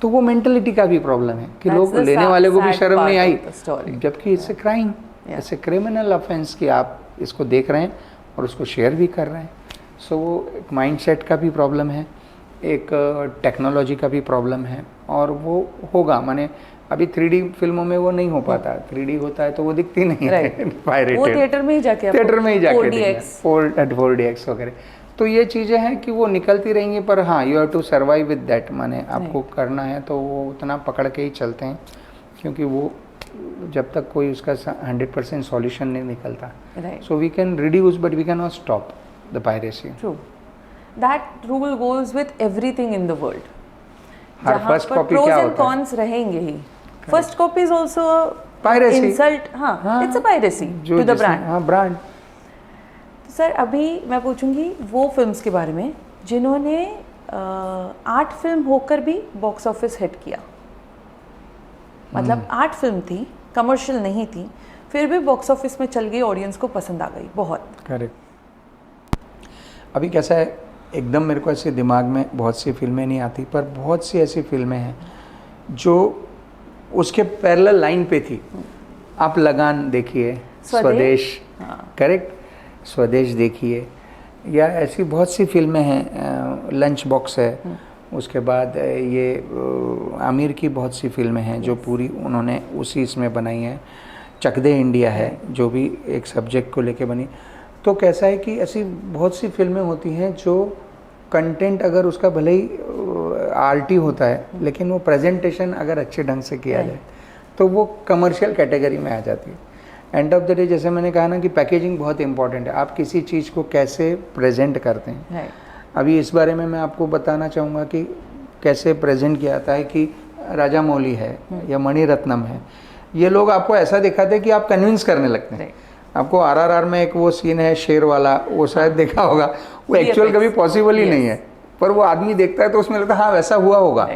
तो वो मेंटलिटी का भी प्रॉब्लम है कि लोग लेने वाले को भी शर्म नहीं आई, जबकि it's a crime, it's a criminal offence कि आप इसको देख रहे हैं और उसको शेयर भी कर रहे हैं। सो वो एक माइंडसेट का भी प्रॉब्लम है, एक टेक्नोलॉजी का भी प्रॉब्लम है, और वो होगा। माने अभी 3D फिल्मों में वो नहीं हो पाता, 3D होता है तो वो दिखती नहीं है, पायरेटेड, वो थिएटर में ही जाके 4DX वगैरह। तो ये चीज़ें हैं कि वो निकलती रहेंगी, पर हाँ, you have to survive with that. माने आपको करना है तो वो उतना पकड़ के ही चलते हैं, क्योंकि वो जब तक कोई उसका 100% सॉल्यूशन नहीं निकलता। So we can reduce but we can not stop the piracy. True, that rule goes with everything in the world. हर फर्स्ट कॉपी क्या होता है, कॉन्स रहेंगे ही। First copy is also piracy, insult. हाँ, it's a piracy to the brand. हाँ, brand. Sir अभी मैं पूछूंगी वो फिल्म्स के बारे में जिन्होंने 8 फिल्म होकर भी बॉक्स ऑफिस हिट किया। मतलब 8 फिल्म थी, कमर्शियल नहीं थी, फिर भी बॉक्स ऑफिस में चल गई, ऑडियंस को पसंद आ गई बहुत। करेक्ट। अभी कैसा है, एकदम मेरे को ऐसे दिमाग में बहुत सी फिल्में नहीं आती, पर बहुत सी ऐसी फिल्में हैं जो उसके पैरेलल लाइन पे थी। आप लगान देखिए, स्वदेश, करेक्ट, स्वदेश देखिए, या ऐसी बहुत सी फिल्में हैं, लंच बॉक्स है, उसके बाद ये आमिर की बहुत सी फिल्में हैं जो पूरी उन्होंने उसी इसमें बनाई हैं। चक दे इंडिया है जो भी एक सब्जेक्ट को लेके बनी। तो कैसा है कि ऐसी बहुत सी फिल्में होती हैं जो कंटेंट अगर उसका भले ही आर्टी होता है, लेकिन वो प्रेजेंटेशन अगर अच्छे ढंग से किया जाए तो वो कमर्शियल कैटेगरी में आ जाती है। एंड ऑफ द डे, जैसे मैंने कहा ना कि पैकेजिंग बहुत इंपॉर्टेंट है, आप किसी चीज़ को कैसे प्रेजेंट करते हैं। अभी इस बारे में मैं आपको बताना चाहूँगा कि कैसे प्रेजेंट किया जाता है कि राजा मौली है या मणि रत्नम है, ये लोग आपको ऐसा दिखाते हैं कि आप कन्विंस करने लगते हैं। आपको RRR में एक वो सीन है शेर वाला, वो शायद देखा होगा, वो एक्चुअल कभी पॉसिबल ही नहीं है, पर वो आदमी देखता है तो उसमें लगता है हाँ वैसा हुआ होगा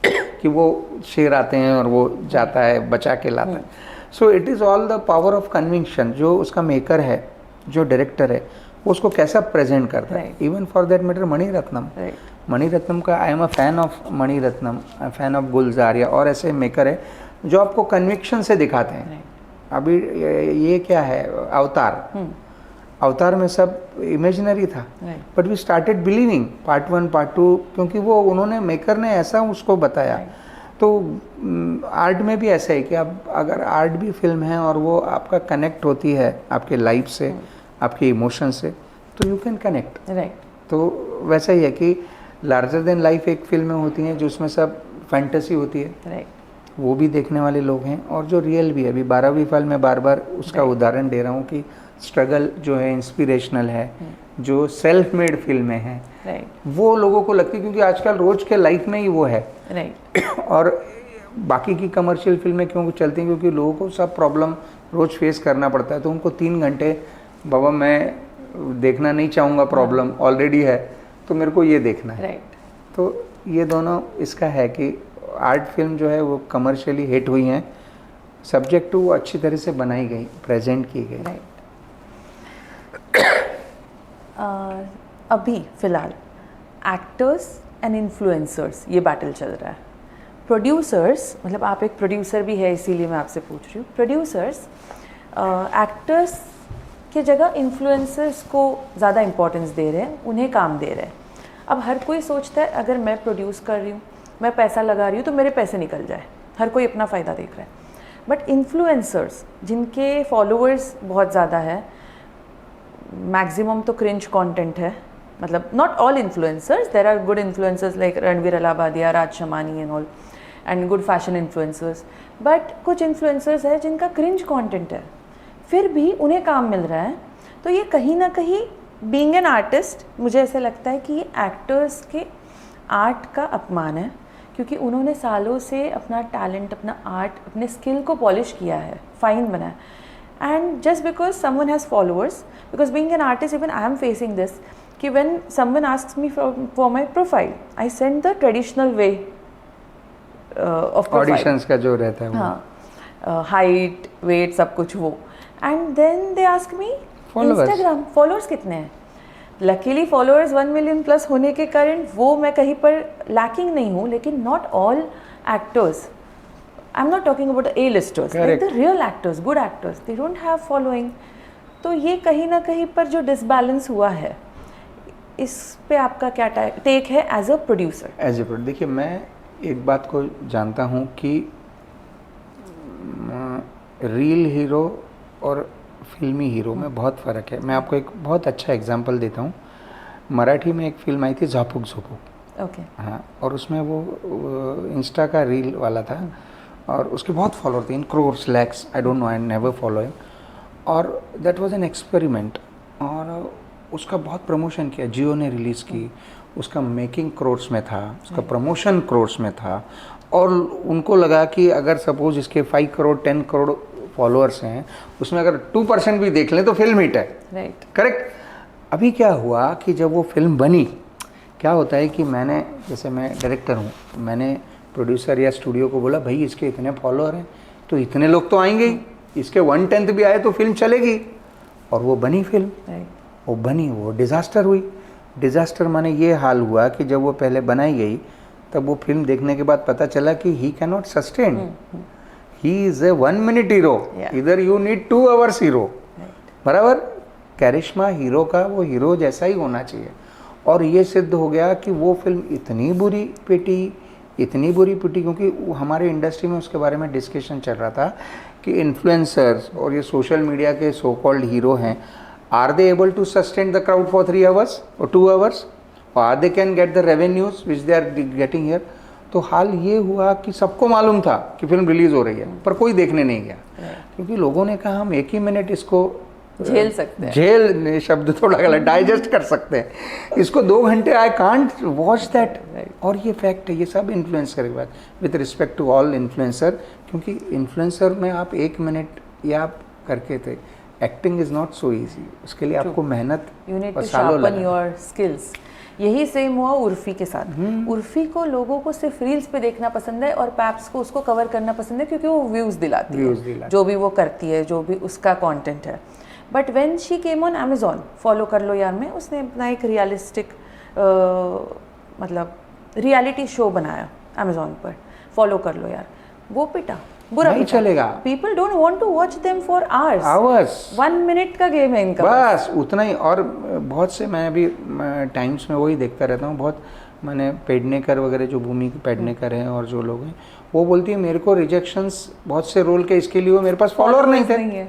कि वो शेर आते हैं और वो जाता है, बचा के लाता है। So it is all the power of conviction. जो उसका मेकर है, जो डायरेक्टर है, वो उसको कैसा प्रेजेंट करता है। Even for that matter Mani Ratnam का, I am a fan of Mani Ratnam, fan of Gulzar, और ऐसे मेकर है जो आपको कन्विक्शन से दिखाते हैं। अभी ये क्या है, अवतार में सब इमेजिनरी था, but we started believing part 1 part 2, क्योंकि वो उन्होंने, मेकर ने ऐसा उसको बताया। तो आर्ट में भी ऐसा है कि आप अगर आर्ट भी फिल्म है और वो आपका कनेक्ट होती है आपके लाइफ से, आपके इमोशन से, तो यू कैन कनेक्ट। तो वैसा ही है कि लार्जर देन लाइफ एक फिल्में होती हैं जो उसमें सब फैंटेसी होती है, वो भी देखने वाले लोग हैं, और जो रियल भी है। अभी 12वीं फल में बार बार उसका उदाहरण दे रहा हूँ कि स्ट्रगल जो है इंस्पिरेशनल है, जो सेल्फ मेड फिल्में हैं, वो लोगों को लगती है क्योंकि आजकल रोज के लाइफ में ही वो है। और बाकी की कमर्शियल फिल्में क्यों चलती हैं, क्योंकि लोगों को सब प्रॉब्लम रोज फेस करना पड़ता है, तो उनको 3 घंटे, बाबा मैं देखना नहीं चाहूँगा, प्रॉब्लम ऑलरेडी है तो मेरे को ये देखना है। तो ये दोनों इसका है कि आर्ट फिल्म जो है वो कमर्शियली हिट हुई हैं, सब्जेक्ट टू अच्छी तरह से बनाई गई, प्रेजेंट की गई। अभी फिलहाल एक्टर्स एंड इन्फ्लुएंसर्स ये बैटल चल रहा है। प्रोड्यूसर्स, मतलब आप एक प्रोड्यूसर भी है इसीलिए मैं आपसे पूछ रही हूँ, प्रोड्यूसर्स एक्टर्स की जगह इन्फ्लुएंसर्स को ज़्यादा इम्पोर्टेंस दे रहे हैं, उन्हें काम दे रहे हैं। अब हर कोई सोचता है अगर मैं प्रोड्यूस कर रही हूँ, मैं पैसा लगा रही हूँ तो मेरे पैसे निकल जाए, हर कोई अपना फ़ायदा देख रहा है। बट इन्फ्लुएंसर्स जिनके फॉलोअर्स बहुत ज़्यादा है, मैक्सिमम तो क्रिंज कंटेंट है, मतलब not all influencers, there are good influencers like Ranveer Allahbadia, Raj Shamani and all, and good fashion influencers, but कुछ इन्फ्लुएंसर्स है जिनका क्रिंज कंटेंट है, फिर भी उन्हें काम मिल रहा है। तो ये कहीं ना कहीं बीइंग एन आर्टिस्ट, मुझे ऐसा लगता है कि ये एक्टर्स के आर्ट का अपमान है, क्योंकि उन्होंने सालों से अपना टैलेंट, अपना आर्ट, अपने स्किल को पॉलिश किया है, फाइन बनाया। And just because someone has followers, because being an artist even I am facing this कि when someone asks me for my profile, I send the traditional way of auditions का जो रहता है वो। हाँ, हाइट, वेट, सब कुछ वो, and then they ask me Instagram followers कितने हैं। लकीली फॉलोअर्स 1 मिलियन प्लस होने के कारण वो मैं कहीं पर लैकिंग नहीं हूँ, लेकिन not all actors, I am not talking about A listers, the real actors, good actors, they don't have following. तो ये कहीं ना कहीं पर जो डिसबैलेंस हुआ है, इस पे आपका क्या टेक है as a producer? As a producer, देखिए मैं एक बात को जानता हूँ कि रियल हीरो और फिल्मी हीरो में बहुत फ़र्क है। मैं आपको एक बहुत अच्छा एग्जांपल देता हूँ। मराठी में एक फिल्म आई थी झापुक झुपुक, ओके, हाँ, और उसमें वो इंस्टा का रील वाला था और उसके बहुत फॉलोअर थे, in crores, lakhs, I don't know, I never follow him. और दैट वाज एन एक्सपेरिमेंट, और उसका बहुत प्रमोशन किया, जियो ने रिलीज़ की, उसका मेकिंग क्रोर्स में था, उसका प्रमोशन क्रोर्स में था, और उनको लगा कि अगर सपोज इसके 5 करोड़ 10 करोड़ फॉलोअर्स हैं, उसमें अगर 2% भी देख लें तो फिल्म हिट है, राइट, करेक्ट। अभी क्या हुआ कि जब वो फिल्म बनी, क्या होता है कि मैंने, जैसे मैं डायरेक्टर हूँ, मैंने प्रोड्यूसर या स्टूडियो को बोला भाई इसके इतने फॉलोअर हैं तो इतने लोग तो आएंगे ही, इसके 1/10 भी आए तो फिल्म चलेगी। और वो बनी फिल्म, वो बनी, वो डिज़ास्टर हुई। डिज़ास्टर माने ये हाल हुआ कि जब वो पहले बनाई गई तब वो फिल्म देखने के बाद पता चला कि he can not sustain, he is a 1 minute hero, इधर यू नीड 2 आवर्स हीरो, बराबर। कैरिश्मा हीरो का वो हीरो जैसा ही होना चाहिए। और ये सिद्ध हो गया कि वो फिल्म इतनी बुरी पिटी, इतनी बुरी पिटी, क्योंकि हमारे इंडस्ट्री में उसके बारे में डिस्कशन चल रहा था कि इन्फ्लुएंसर्स और ये सोशल मीडिया के सो कॉल्ड हीरो हैं, are they able to sustain the crowd for 3 hours और 2 आवर्स, और are they can get the revenues which they are getting here. तो हाल ये हुआ कि सबको मालूम था कि फिल्म रिलीज़ हो रही है, पर कोई देखने नहीं गया, क्योंकि लोगों ने कहा हम 1 ही मिनट इसको झेल सकते हैं, झेल शब्द थोड़ा गलत, डाइजेस्ट कर सकते हैं, इसको 2 घंटे आई कांट वॉच दैट। और ये फैक्ट है, ये सब इन्फ्लुएंसर के बाद, with respect to all influencer, क्योंकि इन्फ्लुएंसर में आप 1 मिनट या आप करके थे, acting is not so easy, उसके लिए आपको मेहनत और सालों शार्पन योर स्किल्स। यही सेम हुआ उर्फी के साथ। उर्फी को लोगों को सिर्फ रील्स पे देखना पसंद है और पैप्स को उसको कवर करना पसंद है, क्योंकि वो व्यूज़ दिलाती है, जो भी वो करती है, जो भी उसका कंटेंट है। But when she came on Amazon, follow कर लो यार में, उसने अपना एक रियलिस्टिक मतलब रियलिटी शो बनाया Amazon पर, फॉलो कर लो यार, वो पिटा, बुरा नहीं पिटा। चलेगा। People don't want to watch them for hours, 1 minute का गेम है इनका, बस उतना ही। और बहुत से, मैं अभी टाइम्स में वही देखता रहता हूँ, बहुत मैंने पेडनेकर वगैरह, जो भूमि पेडनेकर हैं और जो लोग हैं, वो बोलती है मेरे को रिजेक्शंस बहुत से रोल के इसके लिए, मेरे पास फॉलोअर नहीं थे,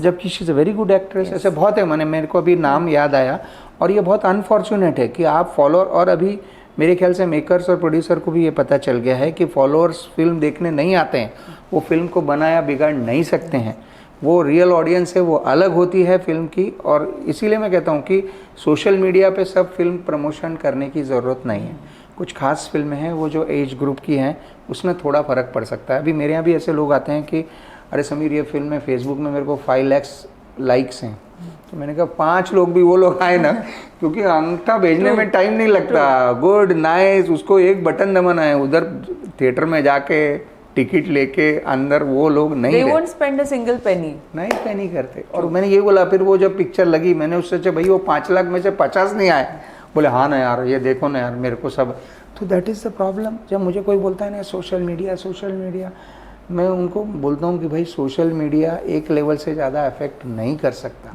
जबकि she is a very good actress. ऐसे बहुत है, मैंने, मेरे को अभी नाम याद आया। और ये बहुत अनफॉर्चुनेट है कि आप फॉलोअर, और अभी मेरे ख्याल से मेकर्स और प्रोड्यूसर को भी ये पता चल गया है कि फॉलोअर्स फिल्म देखने नहीं आते हैं, वो फिल्म को बनाया बिगाड़ नहीं सकते हैं, वो रियल ऑडियंस है, वो अलग होती है फिल्म की। और इसीलिए मैं कहता हूँ कि सोशल मीडिया पे सब फिल्म प्रमोशन करने की ज़रूरत नहीं है। कुछ खास फिल्में हैं वो जो एज ग्रुप की हैं, उसमें थोड़ा फ़र्क पड़ सकता है। अभी मेरे यहाँ भी ऐसे लोग आते हैं कि अरे समीर ये फिल्म है, फेसबुक में मेरे को 5 लाख लाइक्स हैं, तो मैंने कहा 5 लोग भी वो लोग आए ना, क्योंकि अंगूठा भेजने में टाइम नहीं लगता, गुड नाइस, उसको एक बटन दबाना है, उधर थिएटर में जाके टिकट लेके अंदर वो लोग नहीं, they won't spend a single penny, नहीं पेनी करते। और मैंने ये बोला, फिर वो जब पिक्चर लगी, मैंने उससे सोचा भाई वो 5 लाख में से 50 नहीं आए, बोले हाँ ना यार, ये देखो ना यार, मेरे को सब तो दैट इज़ द प्रॉब्लम। जब मुझे कोई बोलता है ना सोशल मीडिया, मैं उनको बोलता हूँ कि भाई सोशल मीडिया एक लेवल से ज़्यादा अफेक्ट नहीं कर सकता।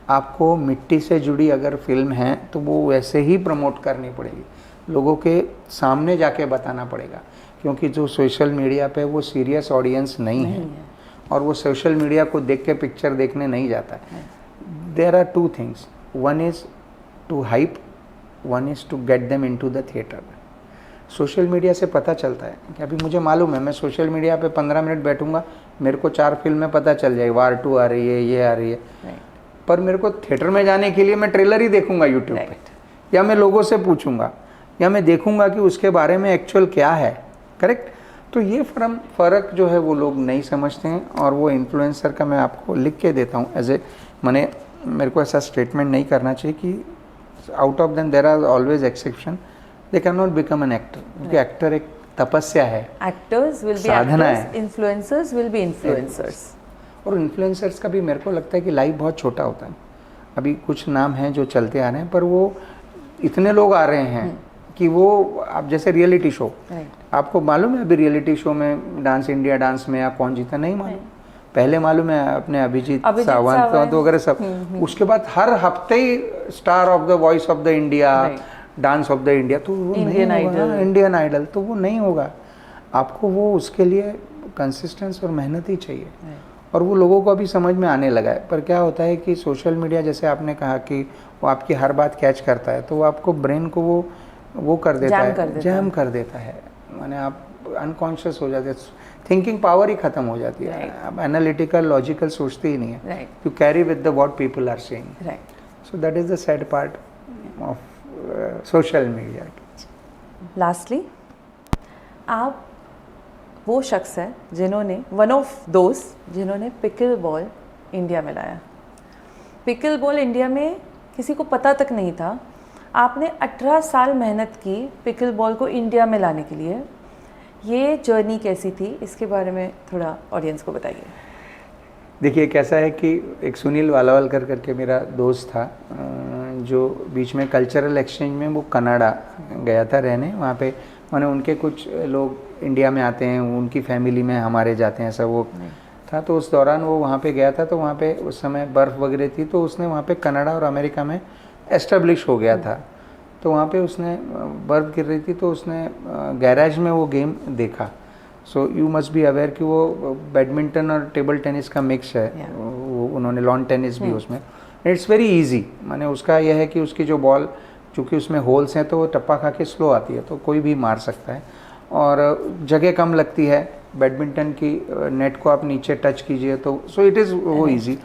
आपको मिट्टी से जुड़ी अगर फिल्म है तो वो वैसे ही प्रमोट करनी पड़ेगी, लोगों के सामने जाके बताना पड़ेगा, क्योंकि जो सोशल मीडिया पे वो सीरियस ऑडियंस नहीं है और वो सोशल मीडिया को देख के पिक्चर देखने नहीं जाता है। There are two things, one is to hype, one is to get them into the theatre. Social media से पता चलता है कि अभी मुझे मालूम है मैं सोशल मीडिया पे 15 मिनट बैठूंगा, मेरे को 4 फिल्में पता चल जाएगी, वार 2 आ रही है, ये आ रही है, पर मेरे को थिएटर में जाने के लिए मैं ट्रेलर ही देखूंगा यूट्यूब पे, या मैं लोगों से पूछूंगा, या मैं देखूंगा कि उसके बारे में एक्चुअल क्या है। करेक्ट। तो ये फ़र्क जो है वो लोग नहीं समझते हैं, और वो इन्फ्लुएंसर का मैं आपको लिख के देता हूँ एज ए, मेरे को ऐसा स्टेटमेंट नहीं करना चाहिए कि out of them there are always exception, they can not become an actor, क्योंकि एक्टर एक तपस्या है, एक्टर्स विल बी साधना actors, influencers will be influencers. और इन्फ्लुएंसर्स का भी मेरे को लगता है कि लाइफ बहुत छोटा होता है। अभी कुछ नाम हैं जो चलते आ रहे हैं, पर वो इतने लोग आ रहे हैं कि वो, आप जैसे रियलिटी शो, आपको मालूम है अभी रियलिटी शो में डांस इंडिया डांस में या कौन जीता, नहीं मालूम। पहले मालूम है अपने अभिजीत सावंत वगैरह सब, उसके बाद हर हफ्ते ही star of the voice of the India, dance of the India, तो वो इंडियन आइडल, तो वो नहीं होगा। आपको वो उसके लिए कंसिस्टेंस और मेहनत ही चाहिए, और वो लोगों को अभी समझ में आने लगा है। पर क्या होता है कि सोशल मीडिया, जैसे आपने कहा कि वो आपकी हर बात कैच करता है, तो वो आपको ब्रेन को वो कर देता है, जैम कर देता है, माने आप अनकॉन्शियस हो जाते हैं, थिंकिंग पावर ही खत्म हो जाती है, आप एनालिटिकल लॉजिकल सोचते ही नहीं है, you carry with the what people are saying. So that is the sad part of social media. Lastly, आप वो शख्स है जिन्होंने, वन ऑफ दोस्त जिन्होंने पिकल बॉल इंडिया में लाया। पिकल बॉल इंडिया में किसी को पता तक नहीं था। आपने 18 साल मेहनत की पिकल बॉल को इंडिया में लाने के लिए। ये जर्नी कैसी थी, इसके बारे में थोड़ा ऑडियंस को बताइए। देखिए कैसा है कि एक सुनील वालावलकर करके मेरा दोस्त था, जो बीच में कल्चरल एक्सचेंज में वो कनाडा गया था रहने, वहाँ पे माने उनके कुछ लोग इंडिया में आते हैं, उनकी फैमिली में हमारे जाते हैं, ऐसा वो था। तो उस दौरान वो वहाँ पे गया था, तो वहाँ पे उस समय बर्फ़ वगैरह थी, तो उसने वहाँ पे कनाडा और अमेरिका में एस्टेब्लिश हो गया था। तो वहाँ पे उसने बर्फ़ गिर रही थी, तो उसने गैराज में वो गेम देखा। So you must be aware कि वो बैडमिंटन और टेबल टेनिस का मिक्स है, वो उन्होंने लॉन टेनिस भी उसमें, इट्स वेरी ईजी। माने उसका यह है कि उसकी जो बॉल, चूँकि उसमें होल्स हैं, तो वो टप्पा खा के स्लो आती है, तो कोई भी मार सकता है, और जगह कम लगती है। बैडमिंटन की नेट को आप नीचे टच कीजिए तो सो इट इज़ वो इजी।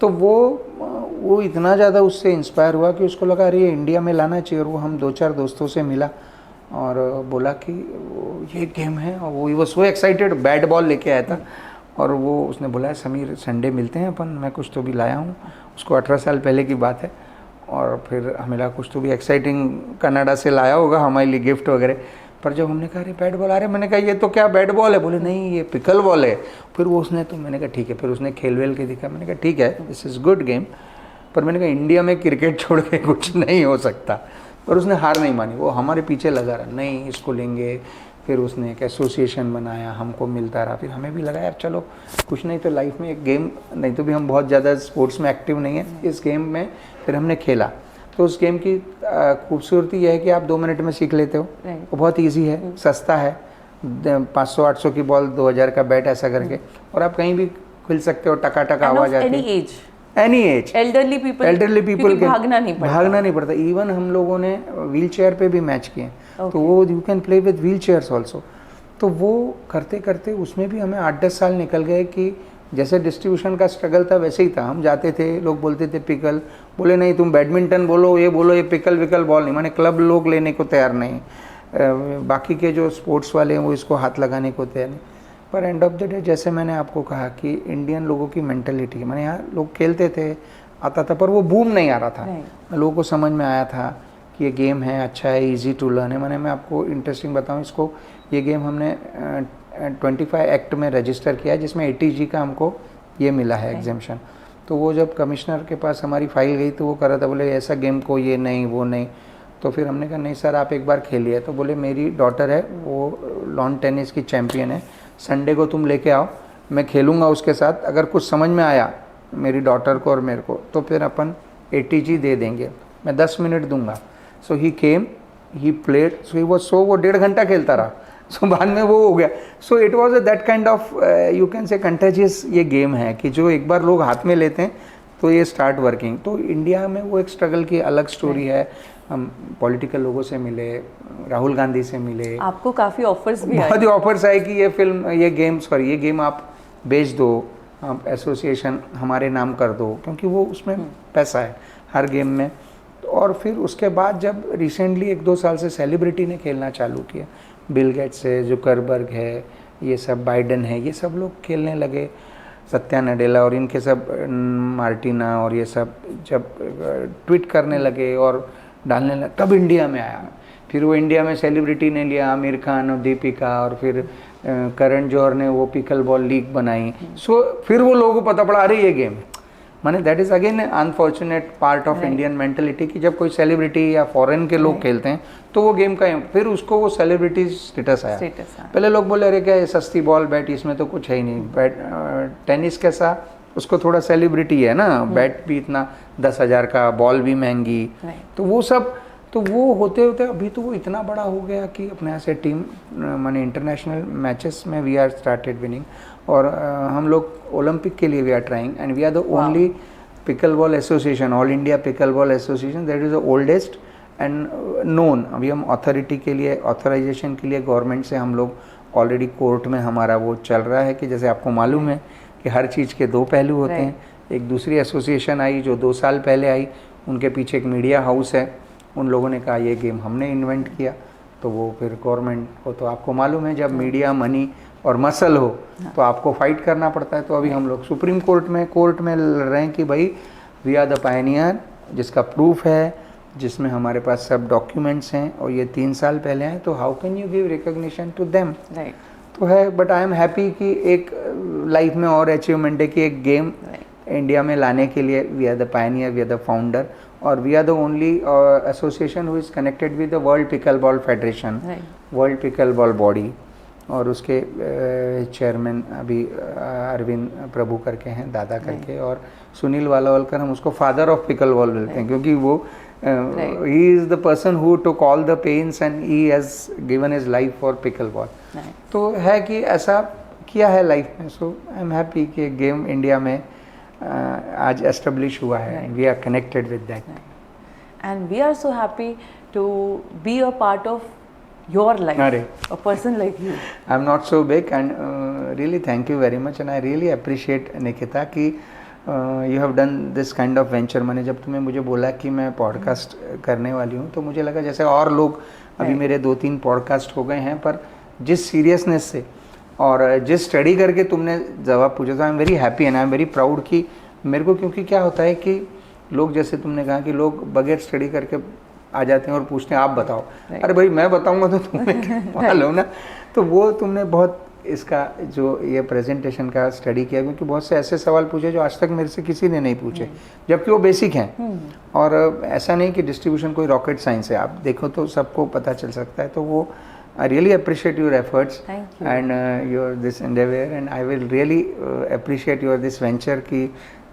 तो वो इतना ज़्यादा उससे इंस्पायर हुआ कि उसको लगा अरे ये इंडिया में लाना चाहिए, और वो हम 2-4 दोस्तों से मिला और बोला कि ये गेम है, और वो सो एक्साइटेड, बैट बॉल लेके आया था, और वो उसने बोला समीर संडे मिलते हैं अपन, मैं कुछ तो भी लाया हूँ। उसको 18 साल पहले की बात है, और फिर हमें लगा कुछ तो भी एक्साइटिंग कनाडा से लाया होगा हमारे लिए गिफ्ट वगैरह। पर जब हमने कहा अरे बैट बॉल आ रहे, मैंने कहा ये तो क्या बैट बॉल है, बोले नहीं ये पिकल बॉल है। फिर वो उसने, तो मैंने कहा ठीक है, फिर उसने खेल वेल के दिखा, मैंने कहा ठीक है दिस इज़ गुड गेम, पर मैंने कहा इंडिया में क्रिकेट छोड़ के कुछ नहीं हो सकता। पर उसने हार नहीं मानी, वो हमारे पीछे लगा रहा, नहीं इसको लेंगे। फिर उसने एक एसोसिएशन बनाया, हमको मिलता रहा, फिर हमें भी लगा यार चलो कुछ नहीं तो लाइफ में एक गेम, नहीं तो भी हम बहुत ज़्यादा स्पोर्ट्स में एक्टिव नहीं है, इस गेम में फिर हमने खेला। तो उस गेम की खूबसूरती यह है कि आप 2 मिनट में सीख लेते हो, वो बहुत इजी है, सस्ता है, 500-800 की बॉल, 2000 का बैट, ऐसा करके, और आप कहीं भी खेल सकते हो, टका टका आवाज आती है, एनी एज, एल्डरली पीपल भागना नहीं पड़ता। इवन हम लोगों ने व्हील चेयर पे भी मैच किए, तो वो you can play with wheel chairs also. तो वो करते करते उसमें भी हमें 8-10 साल निकल गए कि जैसे डिस्ट्रीब्यूशन का स्ट्रगल था वैसे ही था। हम जाते थे, लोग बोलते थे पिकल, बोले नहीं तुम बैडमिंटन बोलो, ये पिकल विकल बॉल नहीं, माने क्लब लोग लेने को तैयार नहीं, बाकी के जो स्पोर्ट्स वाले हैं वो इसको हाथ लगाने को तैयार नहीं। पर एंड ऑफ द डे, जैसे मैंने आपको कहा कि इंडियन लोगों की मेंटलिटी, माने यहाँ लोग खेलते थे, आता था, पर वो बूम नहीं आ रहा था, लोगों को समझ में आया था कि ये गेम है, अच्छा है, इजी टू लर्न है। मैंने मैं आपको इंटरेस्टिंग बताऊँ, इसको ये गेम हमने 25 एक्ट में रजिस्टर किया है, जिसमें 80G का हमको ये मिला है एग्जेम्पशन। तो वो जब कमिश्नर के पास हमारी फाइल गई तो वो कर रहा था, बोले ऐसा गेम को ये नहीं वो नहीं। तो फिर हमने कहा नहीं सर आप एक बार खेलिए। तो बोले मेरी डॉटर है वो लॉन टेनिस की चैम्पियन है, संडे को तुम लेके आओ, मैं खेलूँगा उसके साथ, अगर कुछ समझ में आया मेरी डॉटर को और मेरे को तो फिर अपन ATG दे देंगे, मैं 10 मिनट दूंगा। सो ही केम, he played, so he was so, वो 1.5 घंटा खेलता रहा। सो बाद में वो हो गया। So it was that kind of you can say contagious ये गेम है कि जो एक बार लोग हाथ में लेते हैं तो ये स्टार्ट वर्किंग। तो इंडिया में वो एक स्ट्रगल की अलग स्टोरी है। हम पॉलिटिकल लोगों से मिले, राहुल गांधी से मिले, आपको काफ़ी ऑफर्स भी आए। बहुत ही ऑफर्स आए कि ये फिल्म, ये गेम आप बेच दो, आप एसोसिएशन हमारे नाम कर दो, क्योंकि वो उसमें पैसा है हर गेम में। और फिर उसके बाद जब रिसेंटली 1-2 साल से सेलिब्रिटी ने खेलना चालू किया, बिल गेट्स है, जुकरबर्ग है, ये सब बाइडन है, ये सब लोग खेलने लगे, सत्या नडेला और इनके सब मार्टिना और ये सब जब ट्वीट करने लगे और डालने लगे, तब इंडिया में आया। फिर वो इंडिया में सेलिब्रिटी ने लिया, आमिर खान और दीपिका, और फिर करण जौहर ने वो पिकल बॉल लीग बनाई। सो फिर वो लोगों को पता पड़ा अरे ये गेम, माने that is again unfortunate part of Indian mentality कि जब कोई सेलिब्रिटी या फॉरेन के लोग खेलते हैं तो वो गेम का फिर उसको वो सेलिब्रिटी स्टेटस आया। पहले लोग बोले अरे क्या ये सस्ती बॉल बैट, इसमें तो कुछ है ही नहीं, बैट टेनिस कैसा, उसको थोड़ा सेलिब्रिटी है ना, बैट भी इतना 10,000 का, बॉल भी महंगी, तो वो सब, तो वो होते होते अभी तो वो इतना बड़ा हो गया कि अपने यहाँ से टीम माने इंटरनेशनल मैचेस में वी आर स्टार्टेड विनिंग। और हम लोग ओलंपिक के लिए we are trying and we are the only pickle ball association, all India pickle ball association, that is the oldest and known. अभी हम अथॉरिटी के लिए, ऑथराइजेशन के लिए गवर्नमेंट से हम लोग ऑलरेडी कोर्ट में हमारा वो चल रहा है कि जैसे आपको मालूम है कि हर चीज़ के 2 पहलू होते हैं। एक दूसरी एसोसिएशन आई जो 2 साल पहले आई, उनके पीछे एक मीडिया हाउस है, उन लोगों ने कहा ये गेम हमने इन्वेंट किया, तो वो फिर गवर्नमेंट को, तो आपको मालूम है जब मीडिया, मनी और मसल हो तो आपको फाइट करना पड़ता है। तो अभी हम लोग सुप्रीम कोर्ट में लड़ रहे हैं कि भाई वी आर द पायनियर, जिसका प्रूफ है, जिसमें हमारे पास सब डॉक्यूमेंट्स हैं और ये 3 साल पहले हैं, तो how can you give recognition to them. तो है, बट आई एम हैप्पी कि एक लाइफ में और अचीवमेंट है कि एक गेम इंडिया में लाने के लिए we are the pioneer, we are the founder, और we are the only association who is connected with the world pickleball federation, world pickleball body. और उसके चेयरमैन अभी अरविंद प्रभु करके हैं, दादा करके, और सुनील वालावलकर, हम उसको फादर ऑफ पिकल बॉल बोलते हैं क्योंकि वो he is the person who took all the pains and he has given his life for pickle ball. तो है कि ऐसा किया है लाइफ में। सो आई एम हैप्पी कि गेम इंडिया में आज एस्टेब्लिश हुआ है and we are connected with that. And we are so happy to be a part of your life, a person like you. I'm not so big and really thank you very much and I really appreciate Nikita कि you have done this kind of venture। मैंने जब तुम्हें मुझे बोला कि मैं podcast करने वाली हूँ तो मुझे लगा जैसे और लोग अभी मेरे 2-3 पॉडकास्ट हो गए हैं, पर जिस सीरियसनेस से और जिस स्टडी करके तुमने जवाब पूछा, तो I am very happy and I am very proud कि मेरे को, क्योंकि क्या होता है कि लोग, जैसे तुमने कहा कि लोग बगैर स्टडी करके आ जाते हैं और पूछते हैं आप बताओ, अरे भाई मैं बताऊंगा तो तुम्हें मालूम ना। तो वो तुमने बहुत इसका जो ये प्रेजेंटेशन का स्टडी किया, क्योंकि बहुत से ऐसे सवाल पूछे जो आज तक मेरे से किसी ने नहीं पूछे, जबकि वो बेसिक हैं। और ऐसा नहीं कि डिस्ट्रीब्यूशन कोई रॉकेट साइंस है, आप देखो तो सबको पता चल सकता है। तो वो I really appreciate your efforts and your this Endeavour and I will really appreciate your this venture कि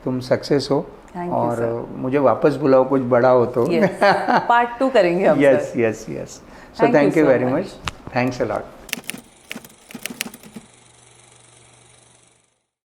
तुम सक्सेस हो। और मुझे वापस बुलाओ कुछ बड़ा हो तो। पार्ट 2 करेंगे हम। Yes yes yes. So thank you very much, thanks a lot.